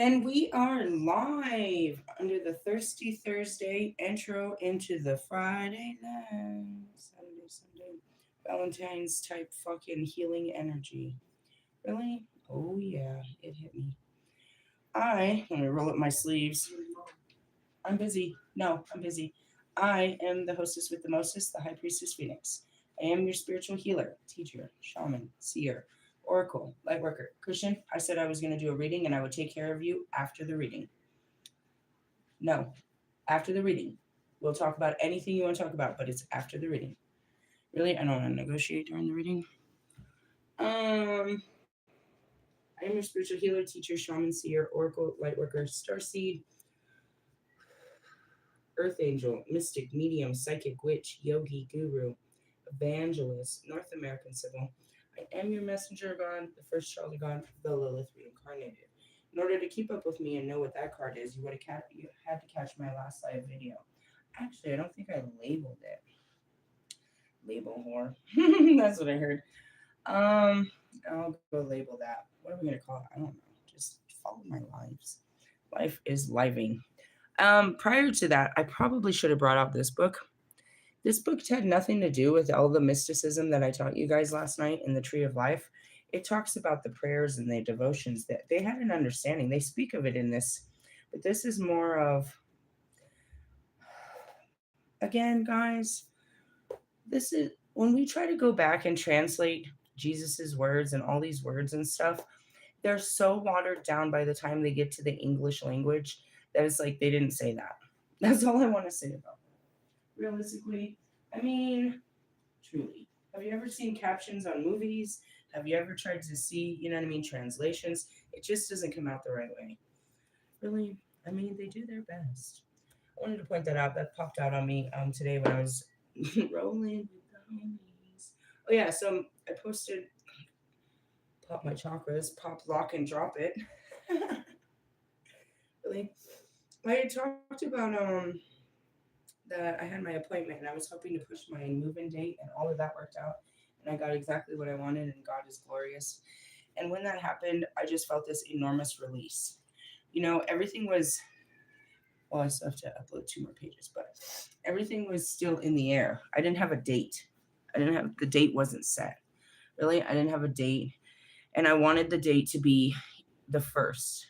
And we are live under the Thirsty Thursday intro into the Friday night, Saturday, Sunday, Valentine's type fucking healing energy. Really? Oh, yeah, it hit me. Let me roll up my sleeves. I'm busy. No, I'm busy. I am the hostess with the mostest, the High Priestess Phoenix. I am your spiritual healer, teacher, shaman, seer, oracle, lightworker. Christian, I said I was going to do a reading and I would take care of you after the reading. No, after the reading. We'll talk about anything you want to talk about, but it's after the reading. Really? I don't want to negotiate during the reading. I am your spiritual healer, teacher, shaman, seer, oracle, lightworker, starseed, earth angel, mystic, medium, psychic, witch, yogi, guru, evangelist, North American civil. I am your messenger of God, the first child of God, the Lilith reincarnated. In order to keep up with me and know what that card is, you had to catch my last live video. Actually, I don't think I labeled it. Label whore. That's what I heard. Um, I'll go label that. What are we gonna call it? I don't know. Just follow my lives. Life is living. Prior to that, I probably should have brought out this book. This book had nothing to do with all the mysticism that I taught you guys last night in the Tree of Life. It talks about the prayers and the devotions that they had an understanding. They speak of it in this, but this is more of, again, guys, this is when we try to go back and translate Jesus's words and all these words and stuff, they're so watered down by the time they get to the English language that it's like they didn't say that. That's all I want to say about it. Realistically, I mean, truly. Have you ever seen captions on movies? Have you ever tried to see, you know what I mean, translations? It just doesn't come out the right way. Really, I mean, they do their best. I wanted to point that out. That popped out on me today when I was rolling with the homies. Oh, yeah, so I posted Pop My Chakras, Pop, Lock, and Drop It. Really, I had talked about that I had my appointment and I was hoping to push my move-in date and all of that worked out and I got exactly what I wanted and God is glorious. And when that happened, I just felt this enormous release. You know, everything was, well, I still have to upload 2 more pages, but everything was still in the air. I didn't have a date. The date wasn't set. Really, I didn't have a date. And I wanted the date to be the first.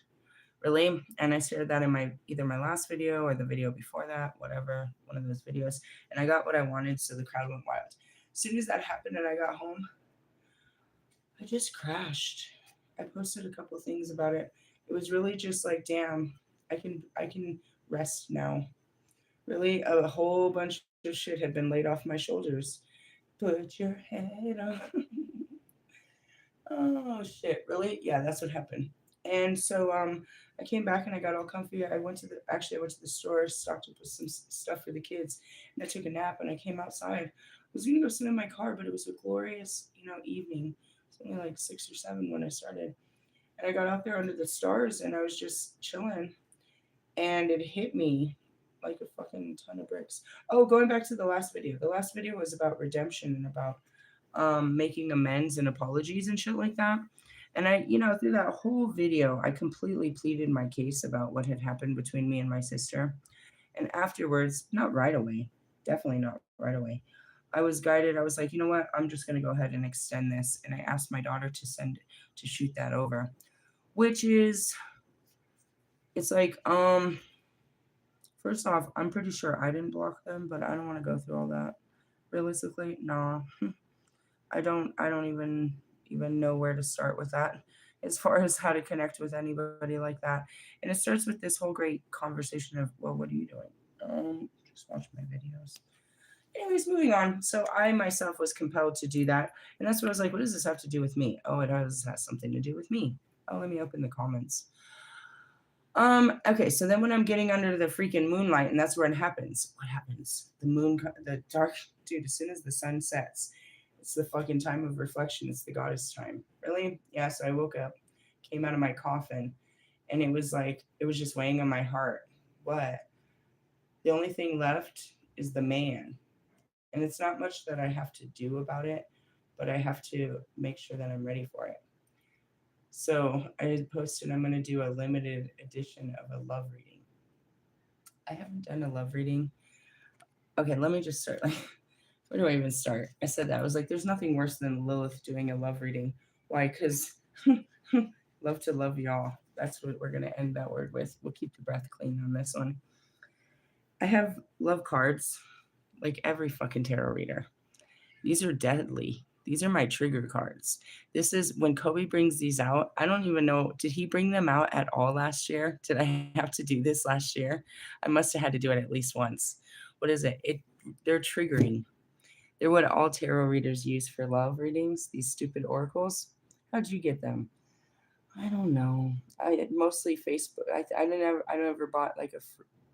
Really, and I shared that in my either my last video or the video before that, whatever, one of those videos, and I got what I wanted, so the crowd went wild. As soon as that happened and I got home, I just crashed. I posted a couple things about it. It was really just like, damn, I can rest now. Really, a whole bunch of shit had been laid off my shoulders. Put your head on. Oh shit, really? Yeah, that's what happened. And so I came back and I got all comfy. I went to the store, stocked up with some stuff for the kids, and I took a nap and I came outside. I was gonna go sit in my car, but it was a glorious, evening. It was only like 6 or 7 when I started. And I got out there under the stars and I was just chilling. And it hit me like a fucking ton of bricks. Oh, going back to the last video. The last video was about redemption and about making amends and apologies and shit like that. And through that whole video, I completely pleaded my case about what had happened between me and my sister. And afterwards, not right away, definitely not right away, I was guided. I was like, you know what? I'm just going to go ahead and extend this. And I asked my daughter to shoot that over, which is, it's like, first off, I'm pretty sure I didn't block them, but I don't want to go through all that. Realistically, nah. I don't even know where to start with that as far as how to connect with anybody like that. And it starts with this whole great conversation of, well, what are you doing? Just watch my videos. Anyways, moving on. So I myself was compelled to do that. And that's what I was like, what does this have to do with me? Oh, it has something to do with me. Oh, let me open the comments. Okay, so then when I'm getting under the freaking moonlight, and that's where it happens. What happens? The dark, dude, as soon as the sun sets, it's the fucking time of reflection. It's the goddess time. Really? Yeah, so I woke up, came out of my coffin, and it was like, it was just weighing on my heart. What? The only thing left is the man. And it's not much that I have to do about it, but I have to make sure that I'm ready for it. So I had posted I'm going to do a limited edition of a love reading. I haven't done a love reading. Okay, let me just start. Like, where do I even start? I said that. I was like, there's nothing worse than Lilith doing a love reading. Why? Because love to love y'all. That's what we're going to end that word with. We'll keep the breath clean on this one. I have love cards, like every fucking tarot reader. These are deadly. These are my trigger cards. This is when Kobe brings these out. I don't even know. Did he bring them out at all last year? Did I have to do this last year? I must have had to do it at least once. What is it? They're triggering. They're what all tarot readers use for love readings. These stupid oracles. How'd you get them? I don't know. I mostly Facebook. I never bought like a.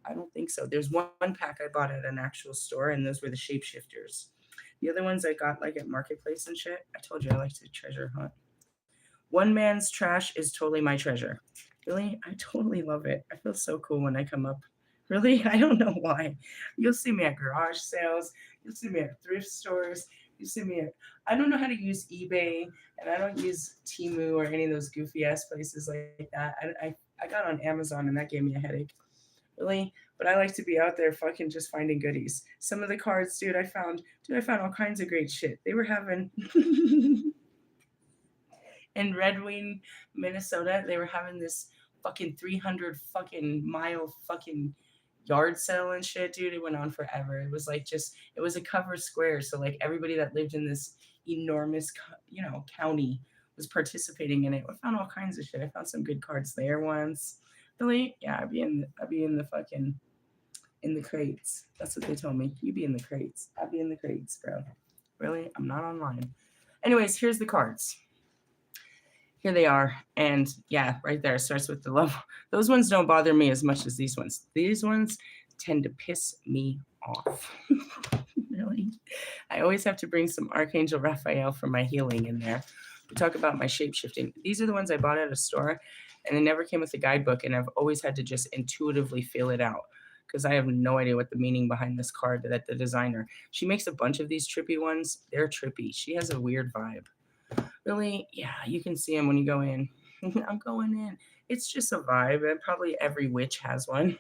I don't think so. There's one pack I bought at an actual store, and those were the shapeshifters. The other ones I got like at Marketplace and shit. I told you I like to treasure hunt. One man's trash is totally my treasure. Really, I totally love it. I feel so cool when I come up. Really, I don't know why. You'll see me at garage sales. You'll see me at thrift stores. You see me at. I don't know how to use eBay, and I don't use Temu or any of those goofy ass places like that. I got on Amazon, and that gave me a headache. Really, but I like to be out there fucking just finding goodies. Some of the cards, dude, I found all kinds of great shit. They were having in Red Wing, Minnesota, they were having this fucking 300 fucking mile fucking yard sale and shit, dude. It went on forever. It was like it was a cover square. So, like, everybody that lived in this enormous, county was participating in it. I found all kinds of shit. I found some good cards there once. Really? Yeah, I'd be in the fucking, in the crates. That's what they told me. You be in the crates. I'd be in the crates, bro. Really? I'm not online. Anyways, here's the cards. Here they are. And yeah, right there starts with the love. Those ones don't bother me as much as these ones. These ones tend to piss me off. Really. I always have to bring some Archangel Raphael for my healing in there. We talk about my shape shifting. These are the ones I bought at a store, and they never came with a guidebook, and I've always had to just intuitively feel it out because I have no idea what the meaning behind this card that the designer. She makes a bunch of these trippy ones. They're trippy. She has a weird vibe. Really, yeah, you can see them when you go in. I'm going in. It's just a vibe, and probably every witch has one.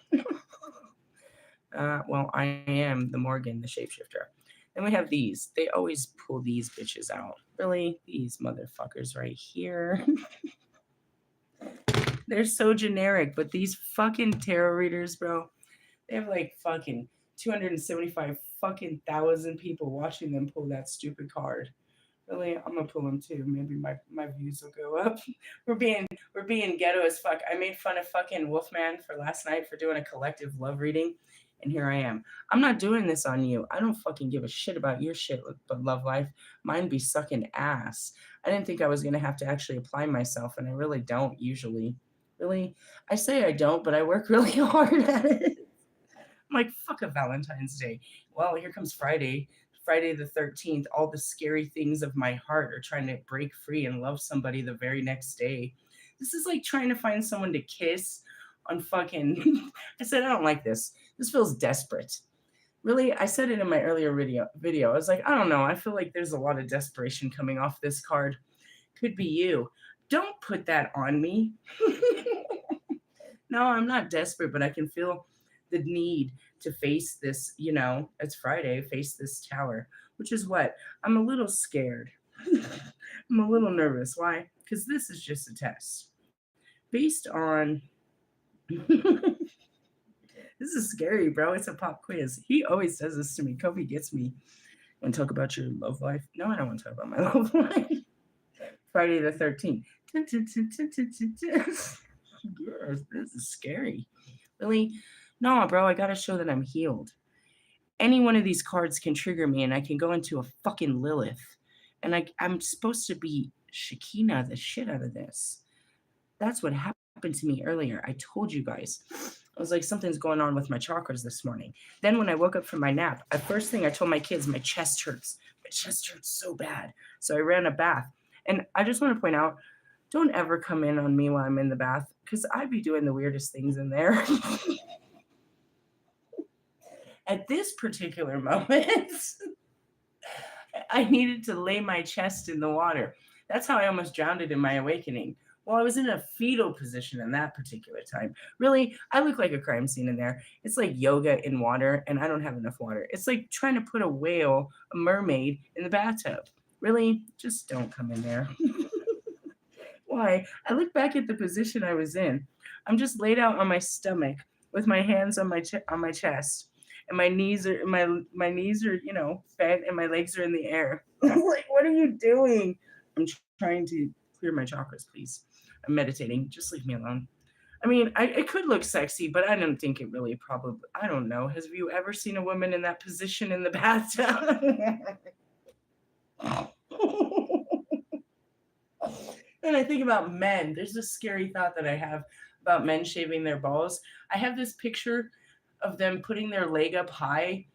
Well, I am the Morgan, the shapeshifter. Then we have these. They always pull these bitches out. Really, these motherfuckers right here. They're so generic, but these fucking tarot readers, bro, they have like fucking 275 fucking thousand people watching them pull that stupid card. Really, I'm gonna pull them too. Maybe my views will go up. We're being ghetto as fuck. I made fun of fucking Wolfman for last night for doing a collective love reading, and here I am. I'm not doing this on you. I don't fucking give a shit about your shit, but love life. Mine be sucking ass. I didn't think I was gonna have to actually apply myself, and I really don't usually. Really, I say I don't, but I work really hard at it. I'm like, fuck a Valentine's Day. Well, here comes Friday. Friday the 13th, all the scary things of my heart are trying to break free and love somebody the very next day. This is like trying to find someone to kiss on fucking. I said, I don't like this. This feels desperate. Really, I said it in my earlier video. I was like, I don't know. I feel like there's a lot of desperation coming off this card. Could be you. Don't put that on me. No, I'm not desperate, but I can feel the need to face this, it's Friday, face this tower, which is what? I'm a little scared. I'm a little nervous. Why? Because this is just a test. Based on. This is scary, bro. It's a pop quiz. He always does this to me. Kobe gets me. Want to talk about your love life? No, I don't want to talk about my love life. Friday the 13th. Yes, this is scary. Really? No, bro, I gotta show that I'm healed. Any one of these cards can trigger me, and I can go into a fucking Lilith. And I'm supposed to be Shekinah the shit out of this. That's what happened to me earlier. I told you guys. I was like, something's going on with my chakras this morning. Then when I woke up from my nap, the first thing I told my kids, my chest hurts. My chest hurts so bad. So I ran a bath. And I just want to point out, don't ever come in on me while I'm in the bath, because I'd be doing the weirdest things in there. At this particular moment, I needed to lay my chest in the water. That's how I almost drowned it in my awakening. Well, I was in a fetal position in that particular time. Really, I look like a crime scene in there. It's like yoga in water, and I don't have enough water. It's like trying to put a whale, a mermaid, in the bathtub. Really, just don't come in there. Why? I look back at the position I was in. I'm just laid out on my stomach with my hands on on my chest, and my knees are bent, and my legs are in the air. Like, what are you doing? I'm trying to clear my chakras, please. I'm meditating. Just leave me alone. I mean, it could look sexy, but I don't think it really probably. I don't know. Have you ever seen a woman in that position in the bathtub? And I think about men. There's a scary thought that I have about men shaving their balls. I have this picture of them putting their leg up high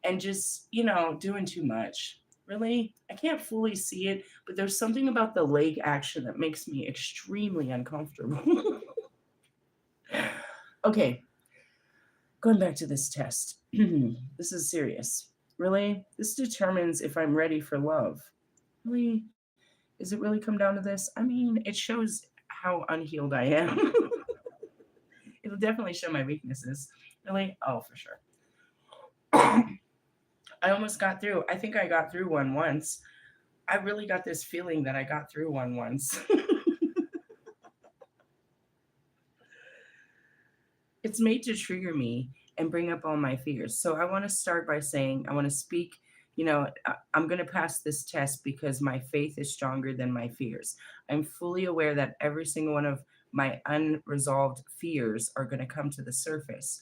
and just, doing too much. Really? I can't fully see it, but there's something about the leg action that makes me extremely uncomfortable. Okay, going back to this test. This is serious. Really? This determines if I'm ready for love. Really? Does it really come down to this? I mean, it shows how unhealed I am. It'll definitely show my weaknesses. Really? Oh, for sure. I almost got through. I think I got through one once. I really got this feeling that I got through one once. It's made to trigger me and bring up all my fears. So I want to start by saying, I want to speak, I'm going to pass this test because my faith is stronger than my fears. I'm fully aware that every single one of my unresolved fears are going to come to the surface,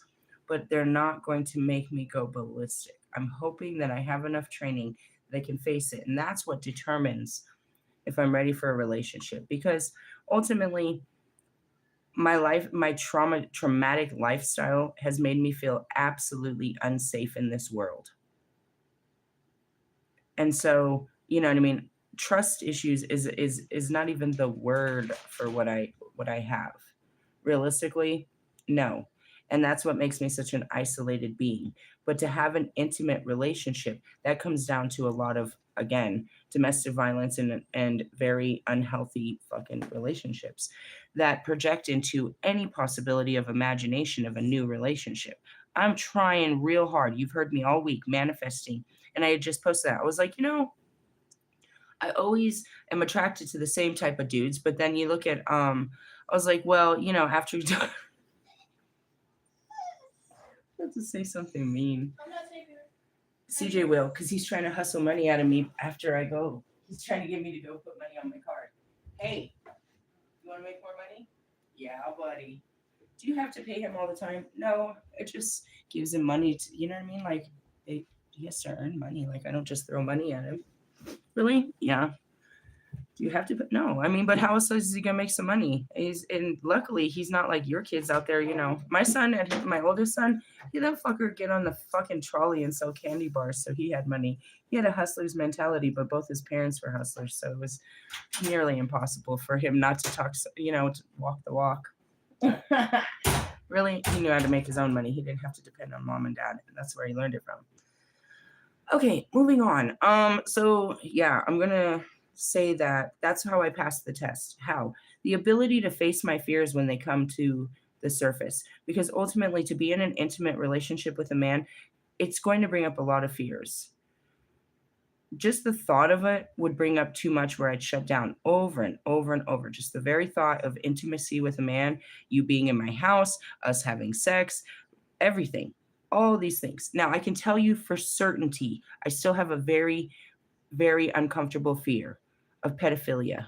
but they're not going to make me go ballistic. I'm hoping that I have enough training that I can face it. And that's what determines if I'm ready for a relationship, because ultimately, my traumatic lifestyle has made me feel absolutely unsafe in this world. And so, you know what I mean? Trust issues is not even the word for what I have. Realistically, no. And that's what makes me such an isolated being. But to have an intimate relationship, that comes down to a lot of, again, domestic violence and very unhealthy fucking relationships that project into any possibility of imagination of a new relationship. I'm trying real hard. You've heard me all week manifesting. And I had just posted that. I was like, I always am attracted to the same type of dudes. But then you look at I was like, well, after you have to say something mean. I'm not taking it. CJ will, because he's trying to hustle money out of me after I go. He's trying to get me to go put money on my card. Hey, you want to make more money? Yeah, buddy. Do you have to pay him all the time? No, it just gives him money to, you know what I mean? Like, he has to earn money. Like, I don't just throw money at him. Really? Yeah. Do you have to? No, I mean, but how else is he gonna make some money? And luckily he's not like your kids out there. My son and my oldest son, that fucker get on the fucking trolley and sell candy bars, so he had money. He had a hustler's mentality, but both his parents were hustlers, so it was nearly impossible for him not to talk. To walk the walk. Really, he knew how to make his own money. He didn't have to depend on mom and dad, and that's where he learned it from. Okay, moving on. So yeah, I'm gonna say that that's how I passed the test. How? The ability to face my fears when they come to the surface. Because ultimately, to be in an intimate relationship with a man, it's going to bring up a lot of fears. Just the thought of it would bring up too much where I'd shut down over and over and over. Just the very thought of intimacy with a man, you being in my house, us having sex, everything, all these things. Now, I can tell you for certainty, I still have a very, very uncomfortable fear of pedophilia.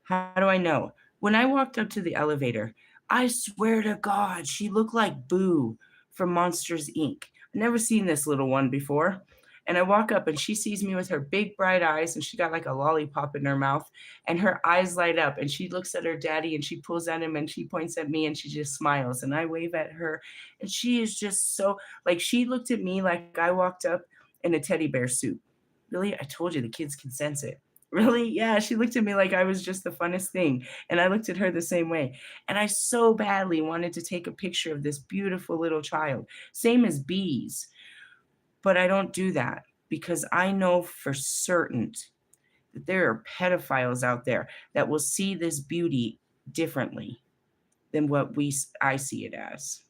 How do I know? When I walked up to the elevator, I swear to God, she looked like Boo from Monsters Inc. I've never seen this little one before. And I walk up and she sees me with her big bright eyes and she got like a lollipop in her mouth and her eyes light up and she looks at her daddy and she pulls at him and she points at me and she just smiles and I wave at her and she is just so like she looked at me like I walked up in a teddy bear suit. Really? I told you the kids can sense it. Really? Yeah, she looked at me like I was just the funnest thing. And I looked at her the same way. And I so badly wanted to take a picture of this beautiful little child, same as bees. But I don't do that because I know for certain that there are pedophiles out there that will see this beauty differently than what I see it as.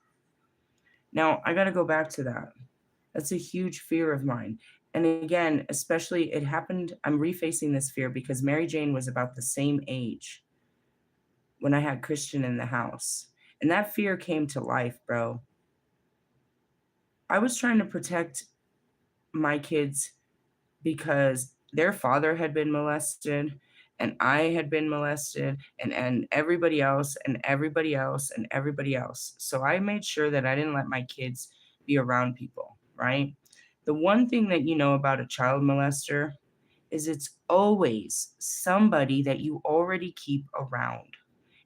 Now, I got to go back to that. That's a huge fear of mine. And again, especially it happened, I'm refacing this fear because Mary Jane was about the same age when I had Christian in the house. And that fear came to life, bro. I was trying to protect my kids because their father had been molested and I had been molested and everybody else and everybody else and everybody else. So I made sure that I didn't let my kids be around people, right? The one thing that you know about a child molester is it's always somebody that you already keep around.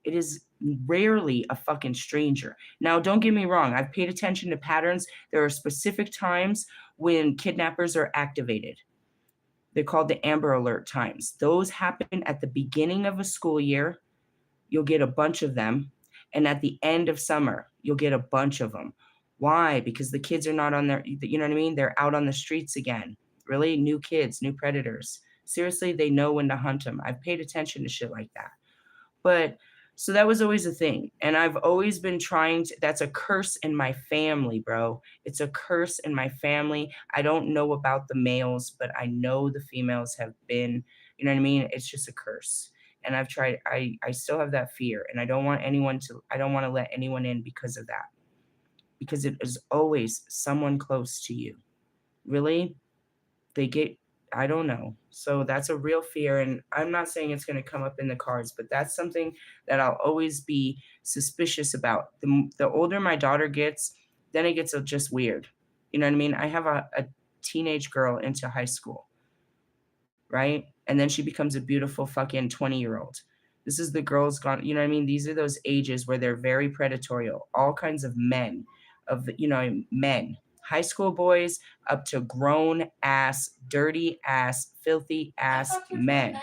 It is rarely a fucking stranger. Now, don't get me wrong, I've paid attention to patterns. There are specific times when kidnappers are activated. They're called the Amber Alert times. Those happen at the beginning of a school year. You'll get a bunch of them. And at the end of summer, you'll get a bunch of them. Why? Because the kids are not on their, you know what I mean? They're out on the streets again. Really? New kids, new predators. Seriously, they know when to hunt them. I've paid attention to shit like that. But so that was always a thing. And I've always been trying to, that's a curse in my family, bro. It's a curse in my family. I don't know about the males, but I know the females have been, you know what I mean? It's just a curse. And I've tried, I still have that fear. And I don't want I don't want to let anyone in because of that. Because it is always someone close to you. Really? They get, I don't know. So that's a real fear. And I'm not saying it's going to come up in the cards, but that's something that I'll always be suspicious about. The older my daughter gets, then it gets just weird. You know what I mean? I have a teenage girl into high school, right? And then she becomes a beautiful fucking 20-year-old. This is the girls gone, you know what I mean? These are those ages where they're very predatory, all kinds of men, men, high school boys up to grown ass, dirty ass, filthy ass men.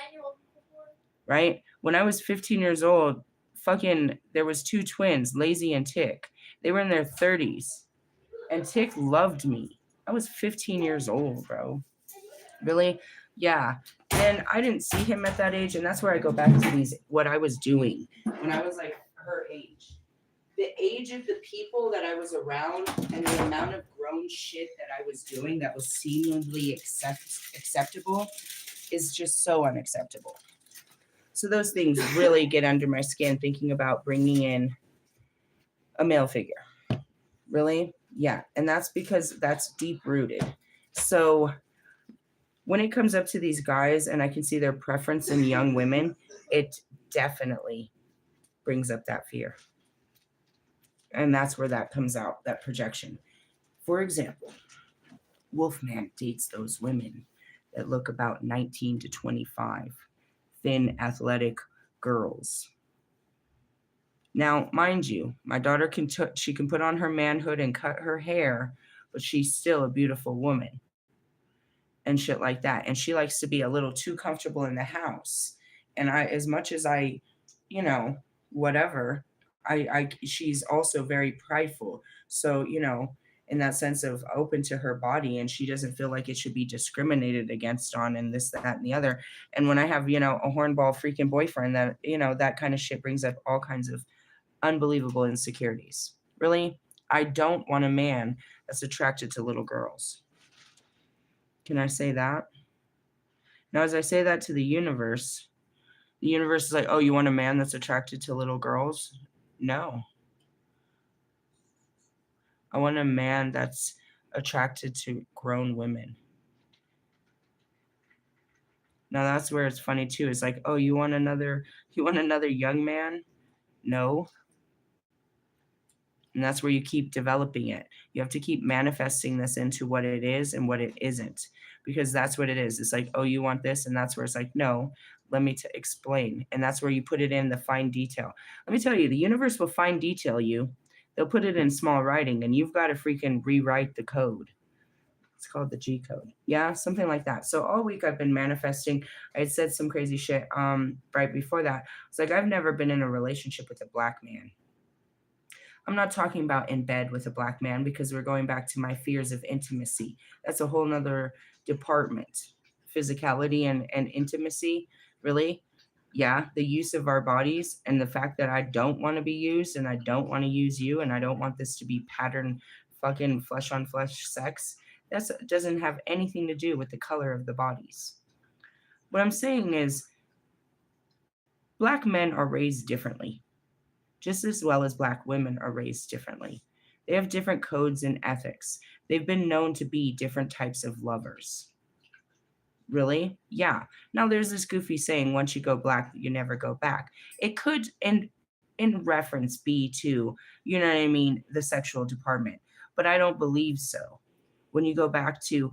Right? When I was 15 years old, fucking there was two twins, Lazy and Tick. They were in their 30s. And Tick loved me. I was 15 years old, bro. Really? Yeah. And I didn't see him at that age. And that's where I go back to what I was doing when I was like her age. The age of the people that I was around and the amount of grown shit that I was doing that was seemingly acceptable is just so unacceptable. So those things really get under my skin thinking about bringing in a male figure. Really? Yeah. And that's because that's deep rooted. So when it comes up to these guys and I can see their preference in young women, it definitely brings up that fear. And that's where that comes out, that projection. For example, Wolfman dates those women that look about 19 to 25, thin, athletic girls. Now, mind you, my daughter she can put on her manhood and cut her hair, but she's still a beautiful woman and shit like that. And she likes to be a little too comfortable in the house. And as much as whatever, she's also very prideful. So, in that sense of open to her body, and she doesn't feel like it should be discriminated against on and this, that, and the other. And when I have, a hornball freaking boyfriend that, that kind of shit brings up all kinds of unbelievable insecurities. Really, I don't want a man that's attracted to little girls. Can I say that? Now, as I say that to the universe is like, oh, you want a man that's attracted to little girls? No. I want a man that's attracted to grown women. Now that's where it's funny too. It's like, oh, you want another young man? No. And that's where you keep developing it. You have to keep manifesting this into what it is and what it isn't, because that's what it is. It's like, oh, you want this? And that's where it's like, no, let me explain. And that's where you put it in the fine detail. Let me tell you, the universe will fine detail you. They'll put it in small writing and you've got to freaking rewrite the code. It's called the G code. Yeah, something like that. So all week I've been manifesting. I had said some crazy shit right before that. It's like, I've never been in a relationship with a black man. I'm not talking about in bed with a black man because we're going back to my fears of intimacy. That's a whole nother department. physicality and intimacy, really. Yeah, the use of our bodies and the fact that I don't want to be used and I don't want to use you and I don't want this to be pattern fucking flesh on flesh sex. That doesn't have anything to do with the color of the bodies. What I'm saying is, black men are raised differently, just as well as black women are raised differently. They have different codes and ethics. They've been known to be different types of lovers. Really? Yeah. Now there's this goofy saying, once you go black, you never go back. It could in reference be to, you know what I mean, the sexual department, but I don't believe so. When you go back to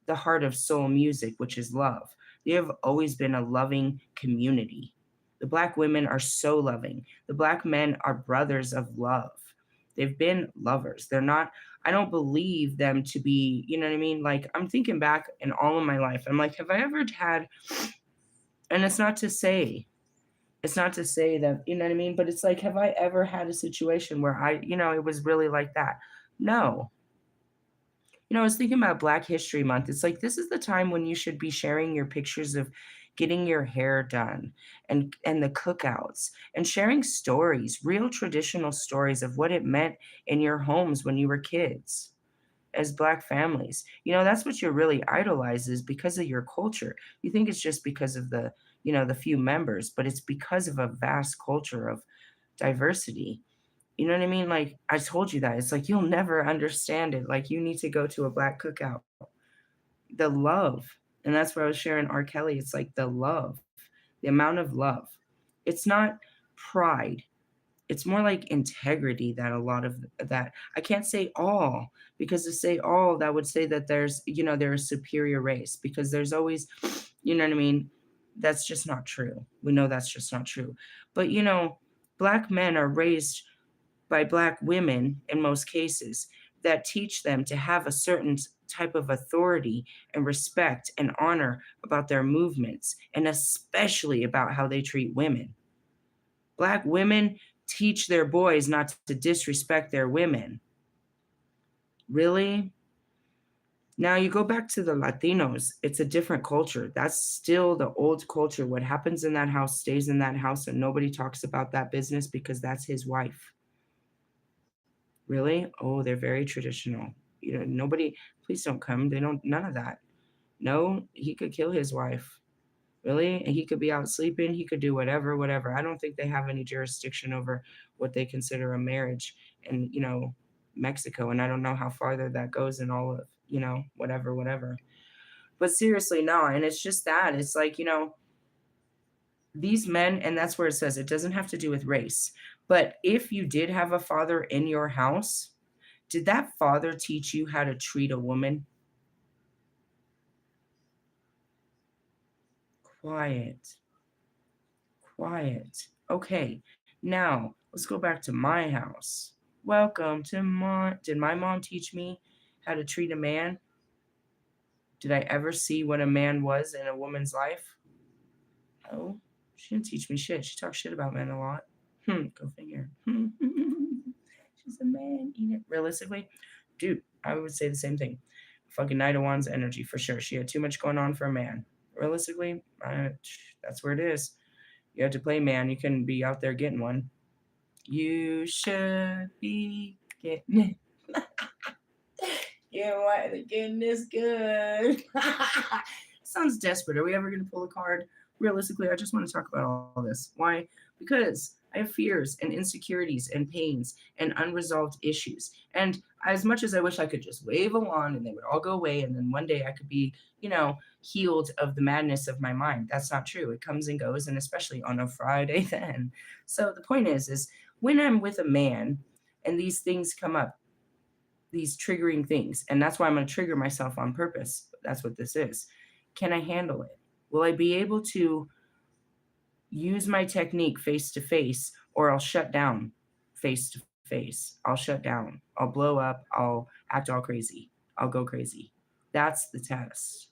the heart of soul music, which is love. They have always been a loving community. The black women are so loving. The black men are brothers of love. They've been lovers. They're not, I don't believe them to be, you know what I mean? Like, I'm thinking back in all of my life. I'm like, have I ever had, and it's not to say that, you know what I mean? But it's like, have I ever had a situation where it was really like that? No. I was thinking about Black History Month. It's like this is the time when you should be sharing your pictures of getting your hair done and the cookouts and sharing stories, real traditional stories of what it meant in your homes when you were kids as black families. That's what you really idolize is because of your culture. You think it's just because of the few members, but it's because of a vast culture of diversity. You know what I mean? Like, I told you that. It's like you'll never understand it. Like, you need to go to a black cookout. The love. And that's where I was sharing R. Kelly. It's like the love, the amount of love. It's not pride. It's more like integrity that a lot of that. I can't say all because to say all, that would say that they're a superior race because there's always, you know what I mean? That's just not true. We know that's just not true. But, black men are raised by black women in most cases that teach them to have a certain type of authority and respect and honor about their movements and especially about how they treat women. Black women teach their boys not to disrespect their women. Really? Now you go back to the Latinos, it's a different culture. That's still the old culture. What happens in that house stays in that house, and nobody talks about that business because that's his wife. Really? Oh, they're very traditional. Nobody, please don't come. They don't, none of that. No, he could kill his wife. Really? And he could be out sleeping. He could do whatever, whatever. I don't think they have any jurisdiction over what they consider a marriage in, Mexico. And I don't know how farther that goes in all of, whatever, whatever. But seriously, no. And it's just that. It's like, these men, and that's where it says it doesn't have to do with race. But if you did have a father in your house, did that father teach you how to treat a woman? Quiet. Quiet. Okay. Now, let's go back to my house. Welcome to my Did my mom teach me how to treat a man? Did I ever see what a man was in a woman's life? No. She didn't teach me shit. She talks shit about men a lot. Go figure. She's a man eater. Realistically, dude, I would say the same thing. Fucking Knight of Wands energy for sure. She had too much going on for a man. Realistically, that's where it is. You have to play man. You couldn't be out there getting one. You should be getting it. Yeah, why the getting is good. Sounds desperate. Are we ever going to pull a card? Realistically, I just want to talk about all this. Why? Because I have fears and insecurities and pains and unresolved issues. And as much as I wish I could just wave a wand and they would all go away, and then one day I could be, healed of the madness of my mind. That's not true. It comes and goes, and especially on a Friday then. So the point is when I'm with a man and these things come up, these triggering things, and that's why I'm going to trigger myself on purpose. That's what this is. Can I handle it? Will I be able to use my technique face to face, or I'll shut down face to face? I'll shut down. I'll blow up. I'll act all crazy. I'll go crazy. That's the test.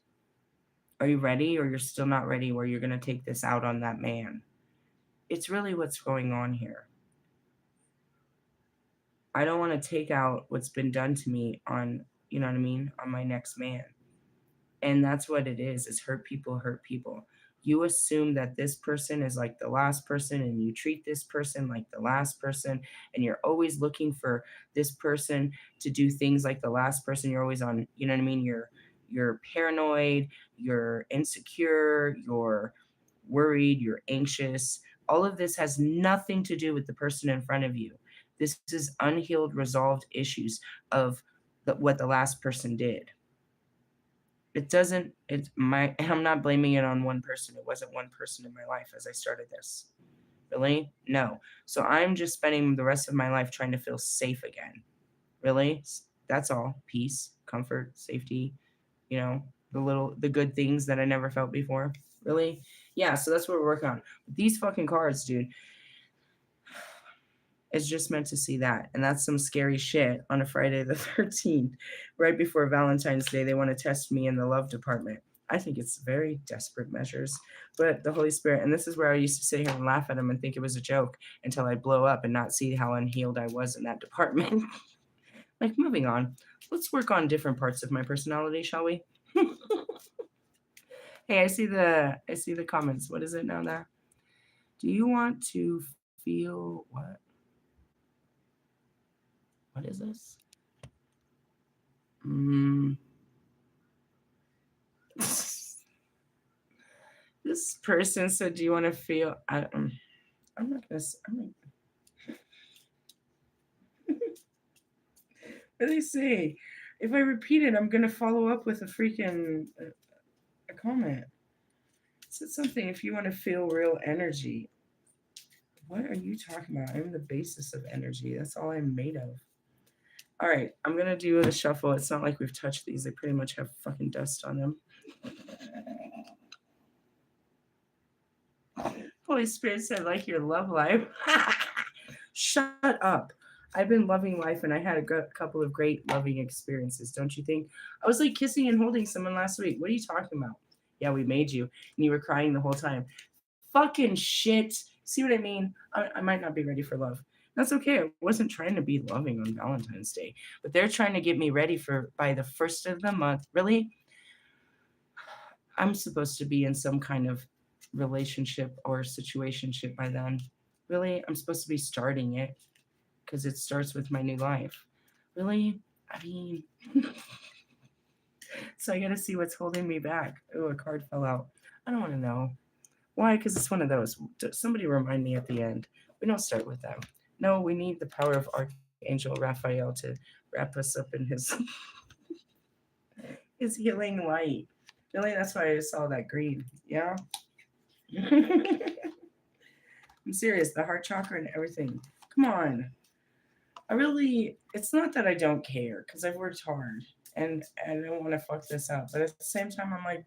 Are you ready, or you're still not ready where you're going to take this out on that man? It's really what's going on here. I don't want to take out what's been done to me on, you know what I mean, on my next man. And that's what it is hurt people hurt people. You assume that this person is like the last person and you treat this person like the last person, and you're always looking for this person to do things like the last person. You're always on, you know what I mean? You're paranoid, you're insecure, you're worried, you're anxious. All of this has nothing to do with the person in front of you. This is unhealed, resolved issues of what the last person did. It doesn't, it's my, and I'm not blaming it on one person. It wasn't one person in my life as I started this. Really? No. So I'm just spending the rest of my life trying to feel safe again. Really? That's all. Peace, comfort, safety, you know, the good things that I never felt before. Really? Yeah, so that's what we're working on. These fucking cards, dude, it's just meant to see that. And that's some scary shit on a Friday the 13th, right before Valentine's Day. They want to test me in the love department. I think it's very desperate measures. But the Holy Spirit, and this is where I used to sit here and laugh at them and think it was a joke until I blow up and not see how unhealed I was in that department. Like, moving on. Let's work on different parts of my personality, shall we? Hey, I see the comments. What is it now that? Do you want to feel what? What is this? Mm. This person said, "Do you want to feel?" I'm not gonna. What do they say? If I repeat it, I'm gonna follow up with a freaking a comment. It said something. If you want to feel real energy, what are you talking about? I'm the basis of energy. That's all I'm made of. All right, I'm gonna do the shuffle. It's not like we've touched these. They pretty much have fucking dust on them. Holy Spirit said, like your love life. Shut up. I've been loving life and I had a couple of great loving experiences, don't you think? I was like kissing and holding someone last week. What are you talking about? Yeah, we made you. And you were crying the whole time. Fucking shit. See what I mean? I might not be ready for love. That's okay. I wasn't trying to be loving on Valentine's Day, but they're trying to get me ready for by the first of the month. Really? I'm supposed to be in some kind of relationship or situationship by then. Really? I'm supposed to be starting it because it starts with my new life. Really? I mean, so I got to see what's holding me back. Oh, a card fell out. I don't want to know. Why? Because it's one of those. Somebody remind me at the end. We don't start with them. No, we need the power of Archangel Raphael to wrap us up in his his healing light. Really, that's why I saw that green. Yeah. I'm serious. The heart chakra and everything. Come on. It's not that I don't care because I've worked hard and I don't want to fuck this up. But at the same time, I'm like,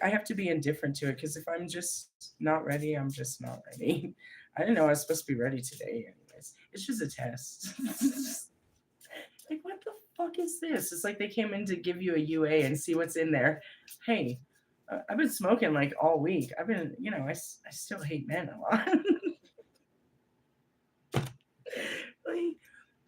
I have to be indifferent to it because if I'm just not ready, I'm just not ready. I didn't know I was supposed to be ready today, anyways. It's just a test. Like, what the fuck is this? It's like they came in to give you a UA and see what's in there. Hey, I've been smoking like all week. I've been, I still hate men a lot. Like,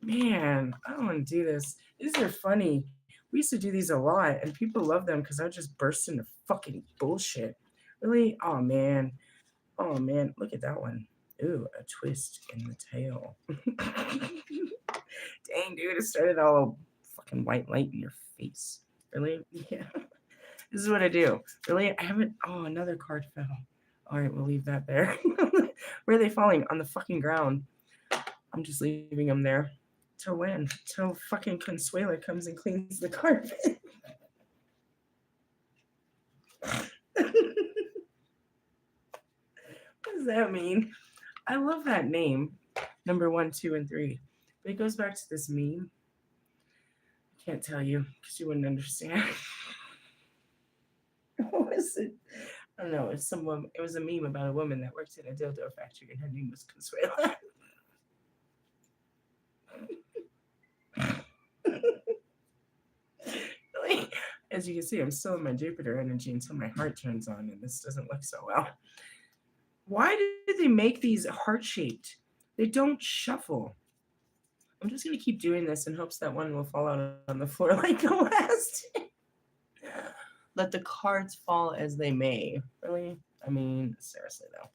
man, I don't want to do this. These are funny. We used to do these a lot, and people love them because I would just burst into fucking bullshit. Really? Oh man. Oh man. Look at that one. Ooh, a twist in the tail. Dang, dude, it started all fucking white light in your face. Really? Yeah. This is what I do. Really? I haven't. Oh, another card fell. All right, we'll leave that there. Where are they falling? On the fucking ground. I'm just leaving them there. Till when? Till fucking Consuela comes and cleans the carpet. What does that mean? I love that name. Number 1, 2, and 3. But it goes back to this meme. I can't tell you because you wouldn't understand. What was it? I don't know. It was a meme about a woman that worked in a dildo factory and her name was Consuela. As you can see, I'm still in my Jupiter energy until my heart turns on, and this doesn't look so well. Why did they make these heart-shaped? They don't shuffle. I'm just going to keep doing this in hopes that one will fall out on the floor like the last. let the cards fall as they may. Really? I mean, seriously though.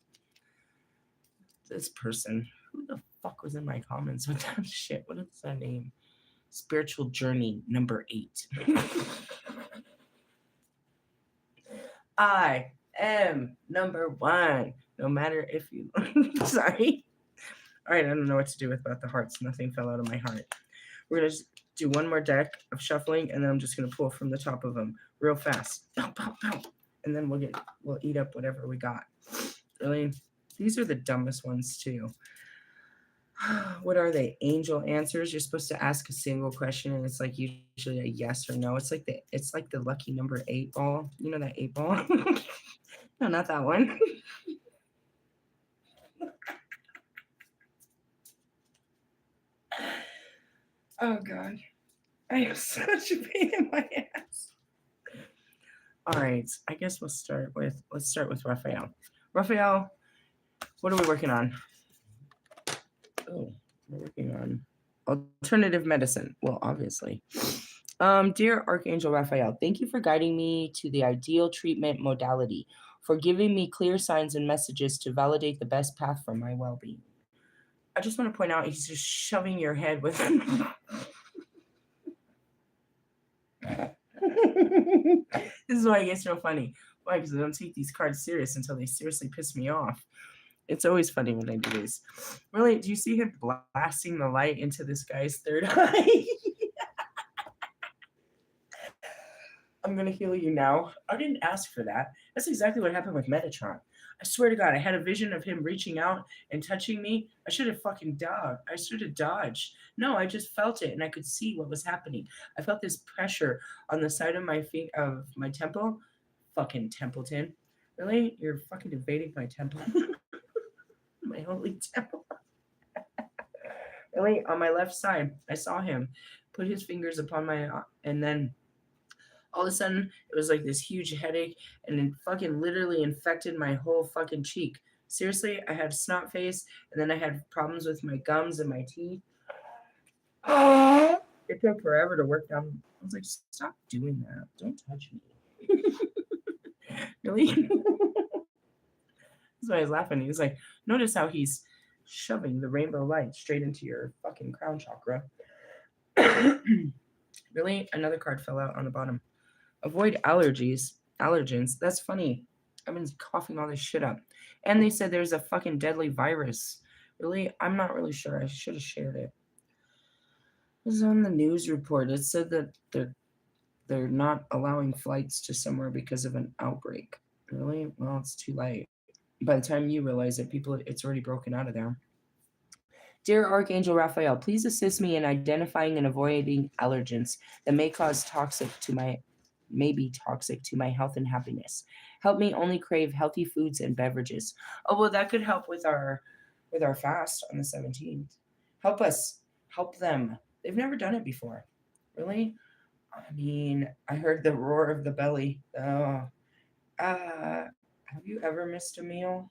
This person, who the fuck was in my comments with that shit? What is that name? Spiritual Journey number 8. I am number 1. No matter if you sorry. All right, I don't know what to do with about the hearts. Nothing fell out of my heart. We're gonna just do one more deck of shuffling, and then I'm just gonna pull from the top of them real fast. Bow, bow, bow. And then we'll eat up whatever we got. Really, these are the dumbest ones too. What are they? Angel answers. You're supposed to ask a single question, and it's like usually a yes or no. It's like the lucky number 8 ball. You know that 8 ball? No, not that one. Oh God, I am such a pain in my ass. All right, I guess let's start with Raphael. Raphael, what are we working on? Oh, we're working on alternative medicine. Well, obviously. Dear Archangel Raphael, thank you for guiding me to the ideal treatment modality, for giving me clear signs and messages to validate the best path for my well-being. I just want to point out he's just shoving your head with This is why it gets so funny. Why? Because I don't take these cards serious until they seriously piss me off. It's always funny when I do this. Really, do you see him blasting the light into this guy's third eye? I'm going to heal you now. I didn't ask for that. That's exactly what happened with Metatron. I swear to God, I had a vision of him reaching out and touching me. I should have fucking dodged. I should have dodged. No, I just felt it and I could see what was happening. I felt this pressure on the side of my feet, of my temple. Fucking Templeton. Really? You're fucking invading my temple? My holy temple. Really? On my left side, I saw him put his fingers upon my, and then all of a sudden, it was like this huge headache, and it fucking literally infected my whole fucking cheek. Seriously, I had snot face, and then I had problems with my gums and my teeth. It took forever to work down. I was like, stop doing that. Don't touch me. Really? That's why I was laughing. He was like, notice how he's shoving the rainbow light straight into your fucking crown chakra. Really? Another card fell out on the bottom. Avoid allergens. That's funny. I've been coughing all this shit up. And they said there's a fucking deadly virus. Really? I'm not really sure. I should have shared it. This is on the news report. It said that they're not allowing flights to somewhere because of an outbreak. Really? Well, it's too late. By the time you realize it, it's already broken out of there. Dear Archangel Raphael, please assist me in identifying and avoiding allergens that may be toxic to my health and happiness. Help me only crave healthy foods and beverages. Oh, well, that could help with our fast on the 17th. Help us. Help them. They've never done it before. Really? I mean, I heard the roar of the belly. Oh. Have you ever missed a meal?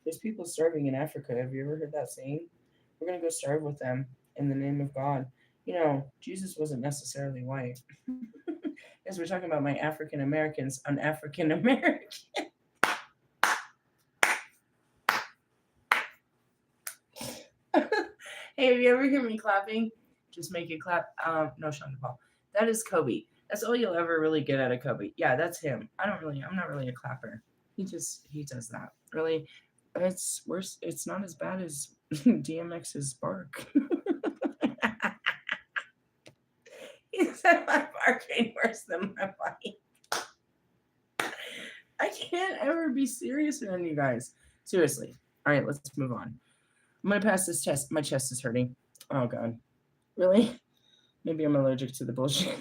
There's people starving in Africa. Have you ever heard that saying? We're going to go starve with them in the name of God. You know, Jesus wasn't necessarily white. As we're talking about my African Americans, I'm African American. Hey, have you ever heard me clapping? Just make it clap. No, Sean Paul. That is Kobe. That's all you'll ever really get out of Kobe. Yeah, that's him. I'm not really a clapper. He does that. Really, it's worse. It's not as bad as DMX's bark. He said my bark ain't worse than my bite. I can't ever be serious around you guys. Seriously. All right, let's move on. I'm gonna pass this test. My chest is hurting. Oh God. Really? Maybe I'm allergic to the bullshit.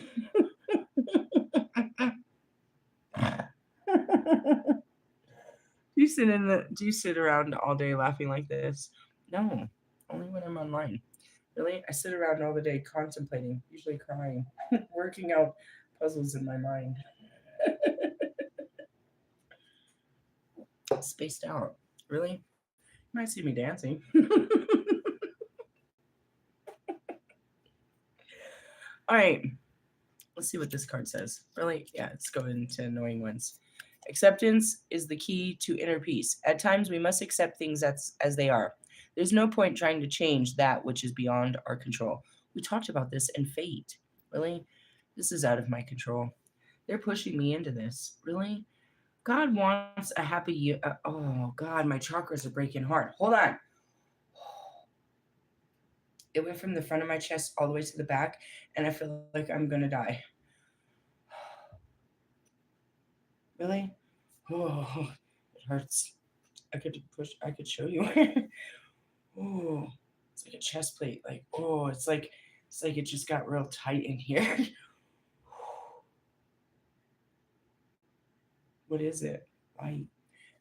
Do you sit around all day laughing like this? No, only when I'm online. Really? I sit around all the day contemplating, usually crying, working out puzzles in my mind. Spaced out. Really? You might see me dancing. All right. Let's see what this card says. Really? Yeah, let's go into annoying ones. Acceptance is the key to inner peace. At times, we must accept things as they are. There's no point trying to change that which is beyond our control. We talked about this in Fate. Really? This is out of my control. They're pushing me into this. Really? God wants a happy you. Oh, God, my chakras are breaking hard. Hold on. It went from the front of my chest all the way to the back, and I feel like I'm going to die. Really? Oh, it hurts. I could show you. Oh, it's like a chest plate. Like, oh, it's like it just got real tight in here. What is it? Light.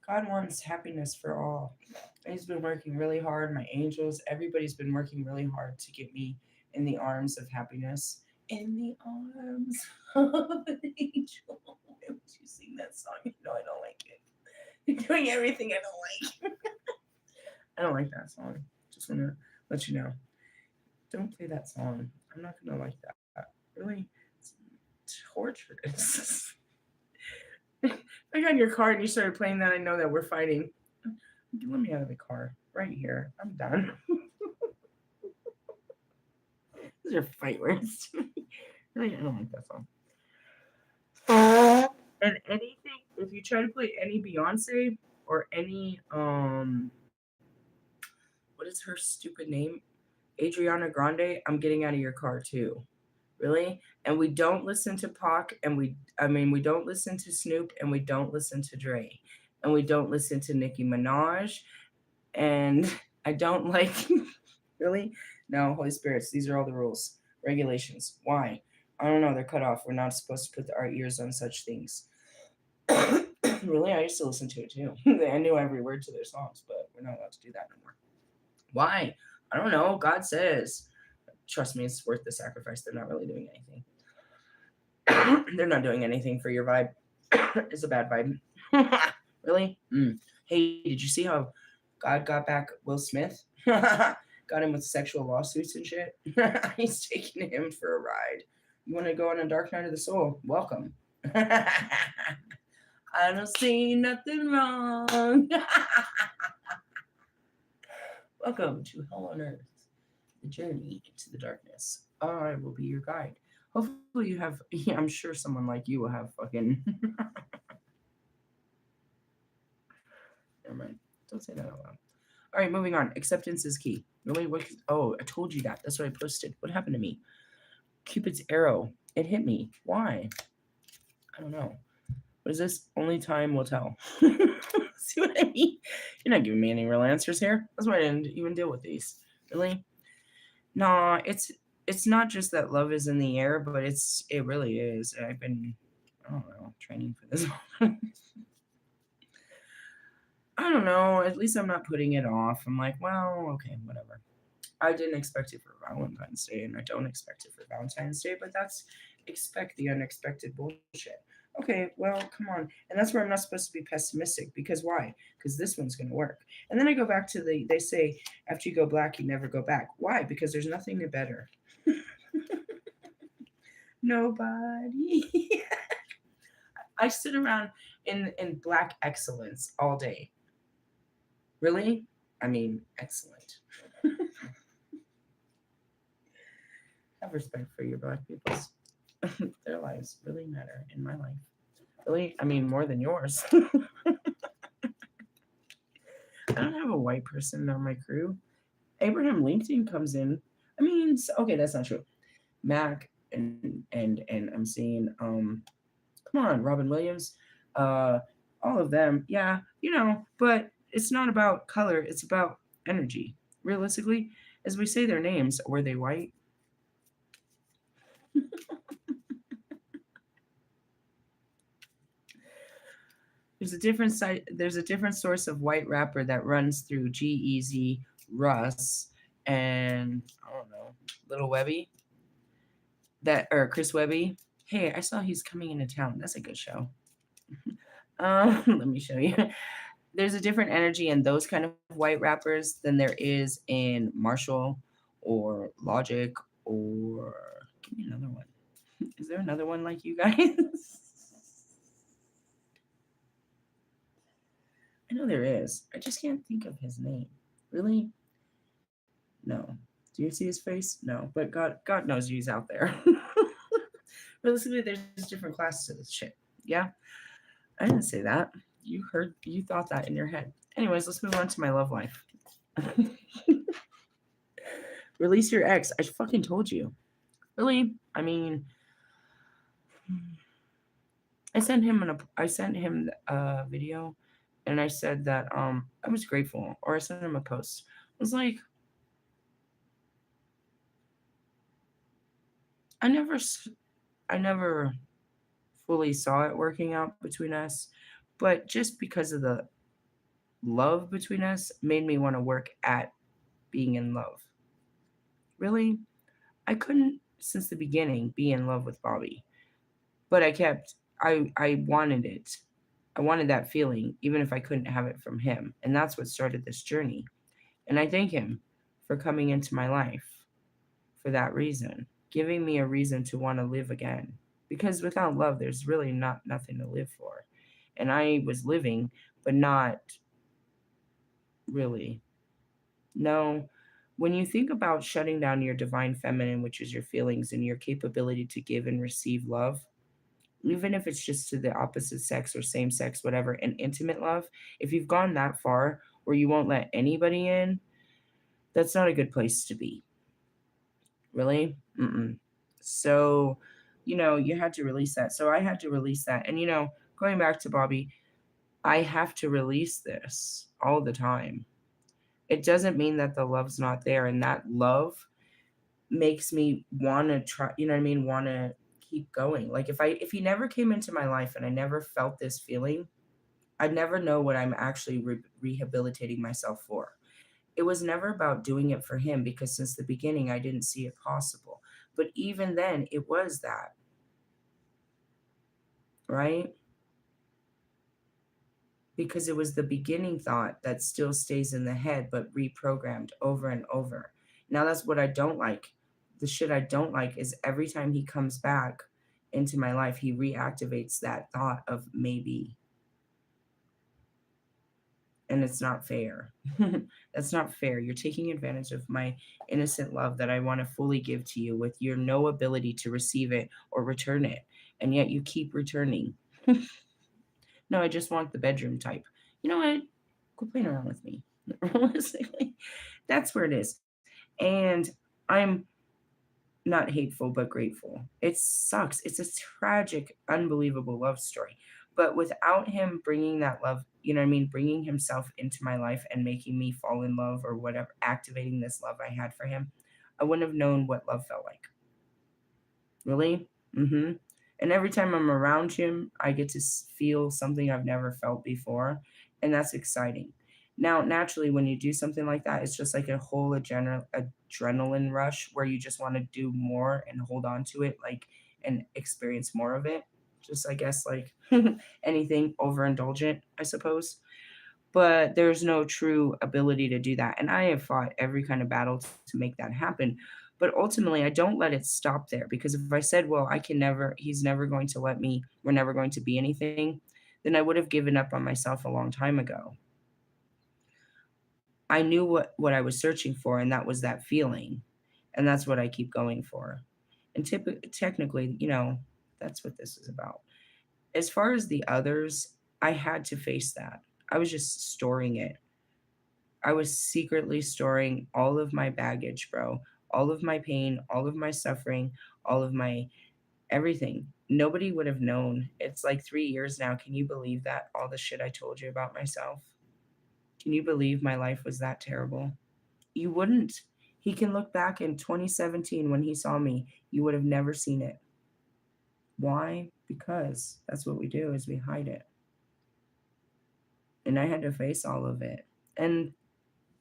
God wants happiness for all. He's been working really hard. My angels, everybody's been working really hard to get me in the arms of happiness. In the arms of an angel. Why would you sing that song? No, I don't like it. You're doing everything I don't like. I don't like that song. Just want to let you know. Don't play that song. I'm not going to like that. Really? It's torturous. I got in your car and you started playing that. I know that we're fighting. Let me out of the car. Right here. I'm done. These are fight words. Really, I don't like that song. And anything, if you try to play any Beyonce or any what is her stupid name? Adriana Grande, I'm getting out of your car too. Really? And we don't listen to Pac, and we don't listen to Snoop, and we don't listen to Dre, and we don't listen to Nicki Minaj, and I don't like really. No, Holy Spirits. These are all the rules, regulations. Why? I don't know. They're cut off. We're not supposed to put our ears on such things. Really, I used to listen to it too. I knew every word to their songs, but we're not allowed to do that no more. Why? I don't know. God says. Trust me, it's worth the sacrifice. They're not really doing anything. They're not doing anything for your vibe. It's a bad vibe. Really? Mm. Hey, did you see how God got back Will Smith? Got him with sexual lawsuits and shit. He's taking him for a ride. You want to go on a dark night of the soul? Welcome. I don't see nothing wrong. Welcome to Hell on Earth, the journey into the darkness. I will be your guide. Hopefully, you have. Yeah, I'm sure someone like you will have fucking. Never mind. Don't say that out loud. All right, moving on. Acceptance is key. Really? What? Oh, I told you that. That's what I posted. What happened to me? Cupid's arrow. It hit me. Why? I don't know. What is this? Only time will tell. See what I mean? You're not giving me any real answers here. That's why I didn't even deal with these. Really? Nah, it's not just that love is in the air, but it really is. I've been I don't know training for this. I don't know. At least I'm not putting it off. I'm like, well, okay, whatever. I didn't expect it for Valentine's Day, and I don't expect it for Valentine's Day, but that's expect the unexpected bullshit. Okay, well, come on. And that's where I'm not supposed to be pessimistic because why? Because this one's going to work. And then I go back to they say, after you go black, you never go back. Why? Because there's nothing better. Nobody. I sit around in black excellence all day. Really? I mean, excellent. Have respect for your black peoples. Their lives really matter in my life. Really? I mean, more than yours. I don't have a white person on my crew. Abraham Lincoln comes in. I mean, okay, that's not true. Mac and I'm seeing come on, Robin Williams, uh, all of them. Yeah, but it's not about color. It's about energy. Realistically, as we say their names, were they white? There's a different source of white rapper that runs through G-Eazy, Russ, and I don't know, Little Webby. That or Chris Webby. Hey, I saw he's coming into town. That's a good show. Let me show you. There's a different energy in those kind of white rappers than there is in Marshall or Logic or give me another one. Is there another one like you guys? I know there is. I just can't think of his name. Really? No. Do you see his face? No. But God knows he's out there. Realistically, there's different classes of this shit. Yeah? I didn't say that. You thought that in your head. Anyways, let's move on to my love life. Release your ex. I fucking told you. Really? I mean, I sent him a video, and I said that I was grateful, or I sent him a post. I was like, I never I never fully saw it working out between us, but just because of the love between us made me want to work at being in love. Really? I couldn't since the beginning be in love with Bobby, but I wanted it. I wanted that feeling even if I couldn't have it from him, and that's what started this journey. And I thank him for coming into my life for that reason, giving me a reason to want to live again. Because without love, there's really nothing to live for. And I was living, but not really. No. When you think about shutting down your divine feminine, which is your feelings and your capability to give and receive love, even if it's just to the opposite sex or same sex, whatever, and intimate love, if you've gone that far where you won't let anybody in, that's not a good place to be. Really? Mm-mm. So, you had to release that. So I had to release that. And, going back to Bobby, I have to release this all the time. It doesn't mean that the love's not there. And that love makes me want to try, you know what I mean? Want to keep going. Like if he never came into my life and I never felt this feeling, I'd never know what I'm actually rehabilitating myself for. It was never about doing it for him because since the beginning I didn't see it possible. But even then, it was that, right? Because it was the beginning thought that still stays in the head but reprogrammed over and over. Now that's what I don't like. The shit I don't like is every time he comes back into my life, he reactivates that thought of maybe. And it's not fair. That's not fair. You're taking advantage of my innocent love that I want to fully give to you with your no ability to receive it or return it. And yet you keep returning. No, I just want the bedroom type. You know what? Quit playing around with me. Realistically, that's where it is. And I'm not hateful, but grateful. It sucks. It's a tragic, unbelievable love story. But without him bringing that love, you know what I mean, bringing himself into my life and making me fall in love or whatever, activating this love I had for him, I wouldn't have known what love felt like. Really? Mm-hmm. And every time I'm around him, I get to feel something I've never felt before. And that's exciting. Now, naturally, when you do something like that, it's just like a whole adrenaline rush where you just want to do more and hold on to it, like, and experience more of it. Just, I guess, like anything overindulgent, I suppose. But there's no true ability to do that. And I have fought every kind of battle to make that happen. But ultimately, I don't let it stop there because if I said, well, he's never going to let me, we're never going to be anything, then I would have given up on myself a long time ago. I knew what I was searching for, and that was that feeling. And that's what I keep going for. And technically, that's what this is about. As far as the others, I had to face that. I was just storing it. I was secretly storing all of my baggage, bro. All of my pain, all of my suffering, all of my everything. Nobody would have known. It's like 3 years now. Can you believe that? All the shit I told you about myself? Can you believe my life was that terrible? You wouldn't. He can look back in 2017 when he saw me. You would have never seen it. Why? Because that's what we do is we hide it. And I had to face all of it. And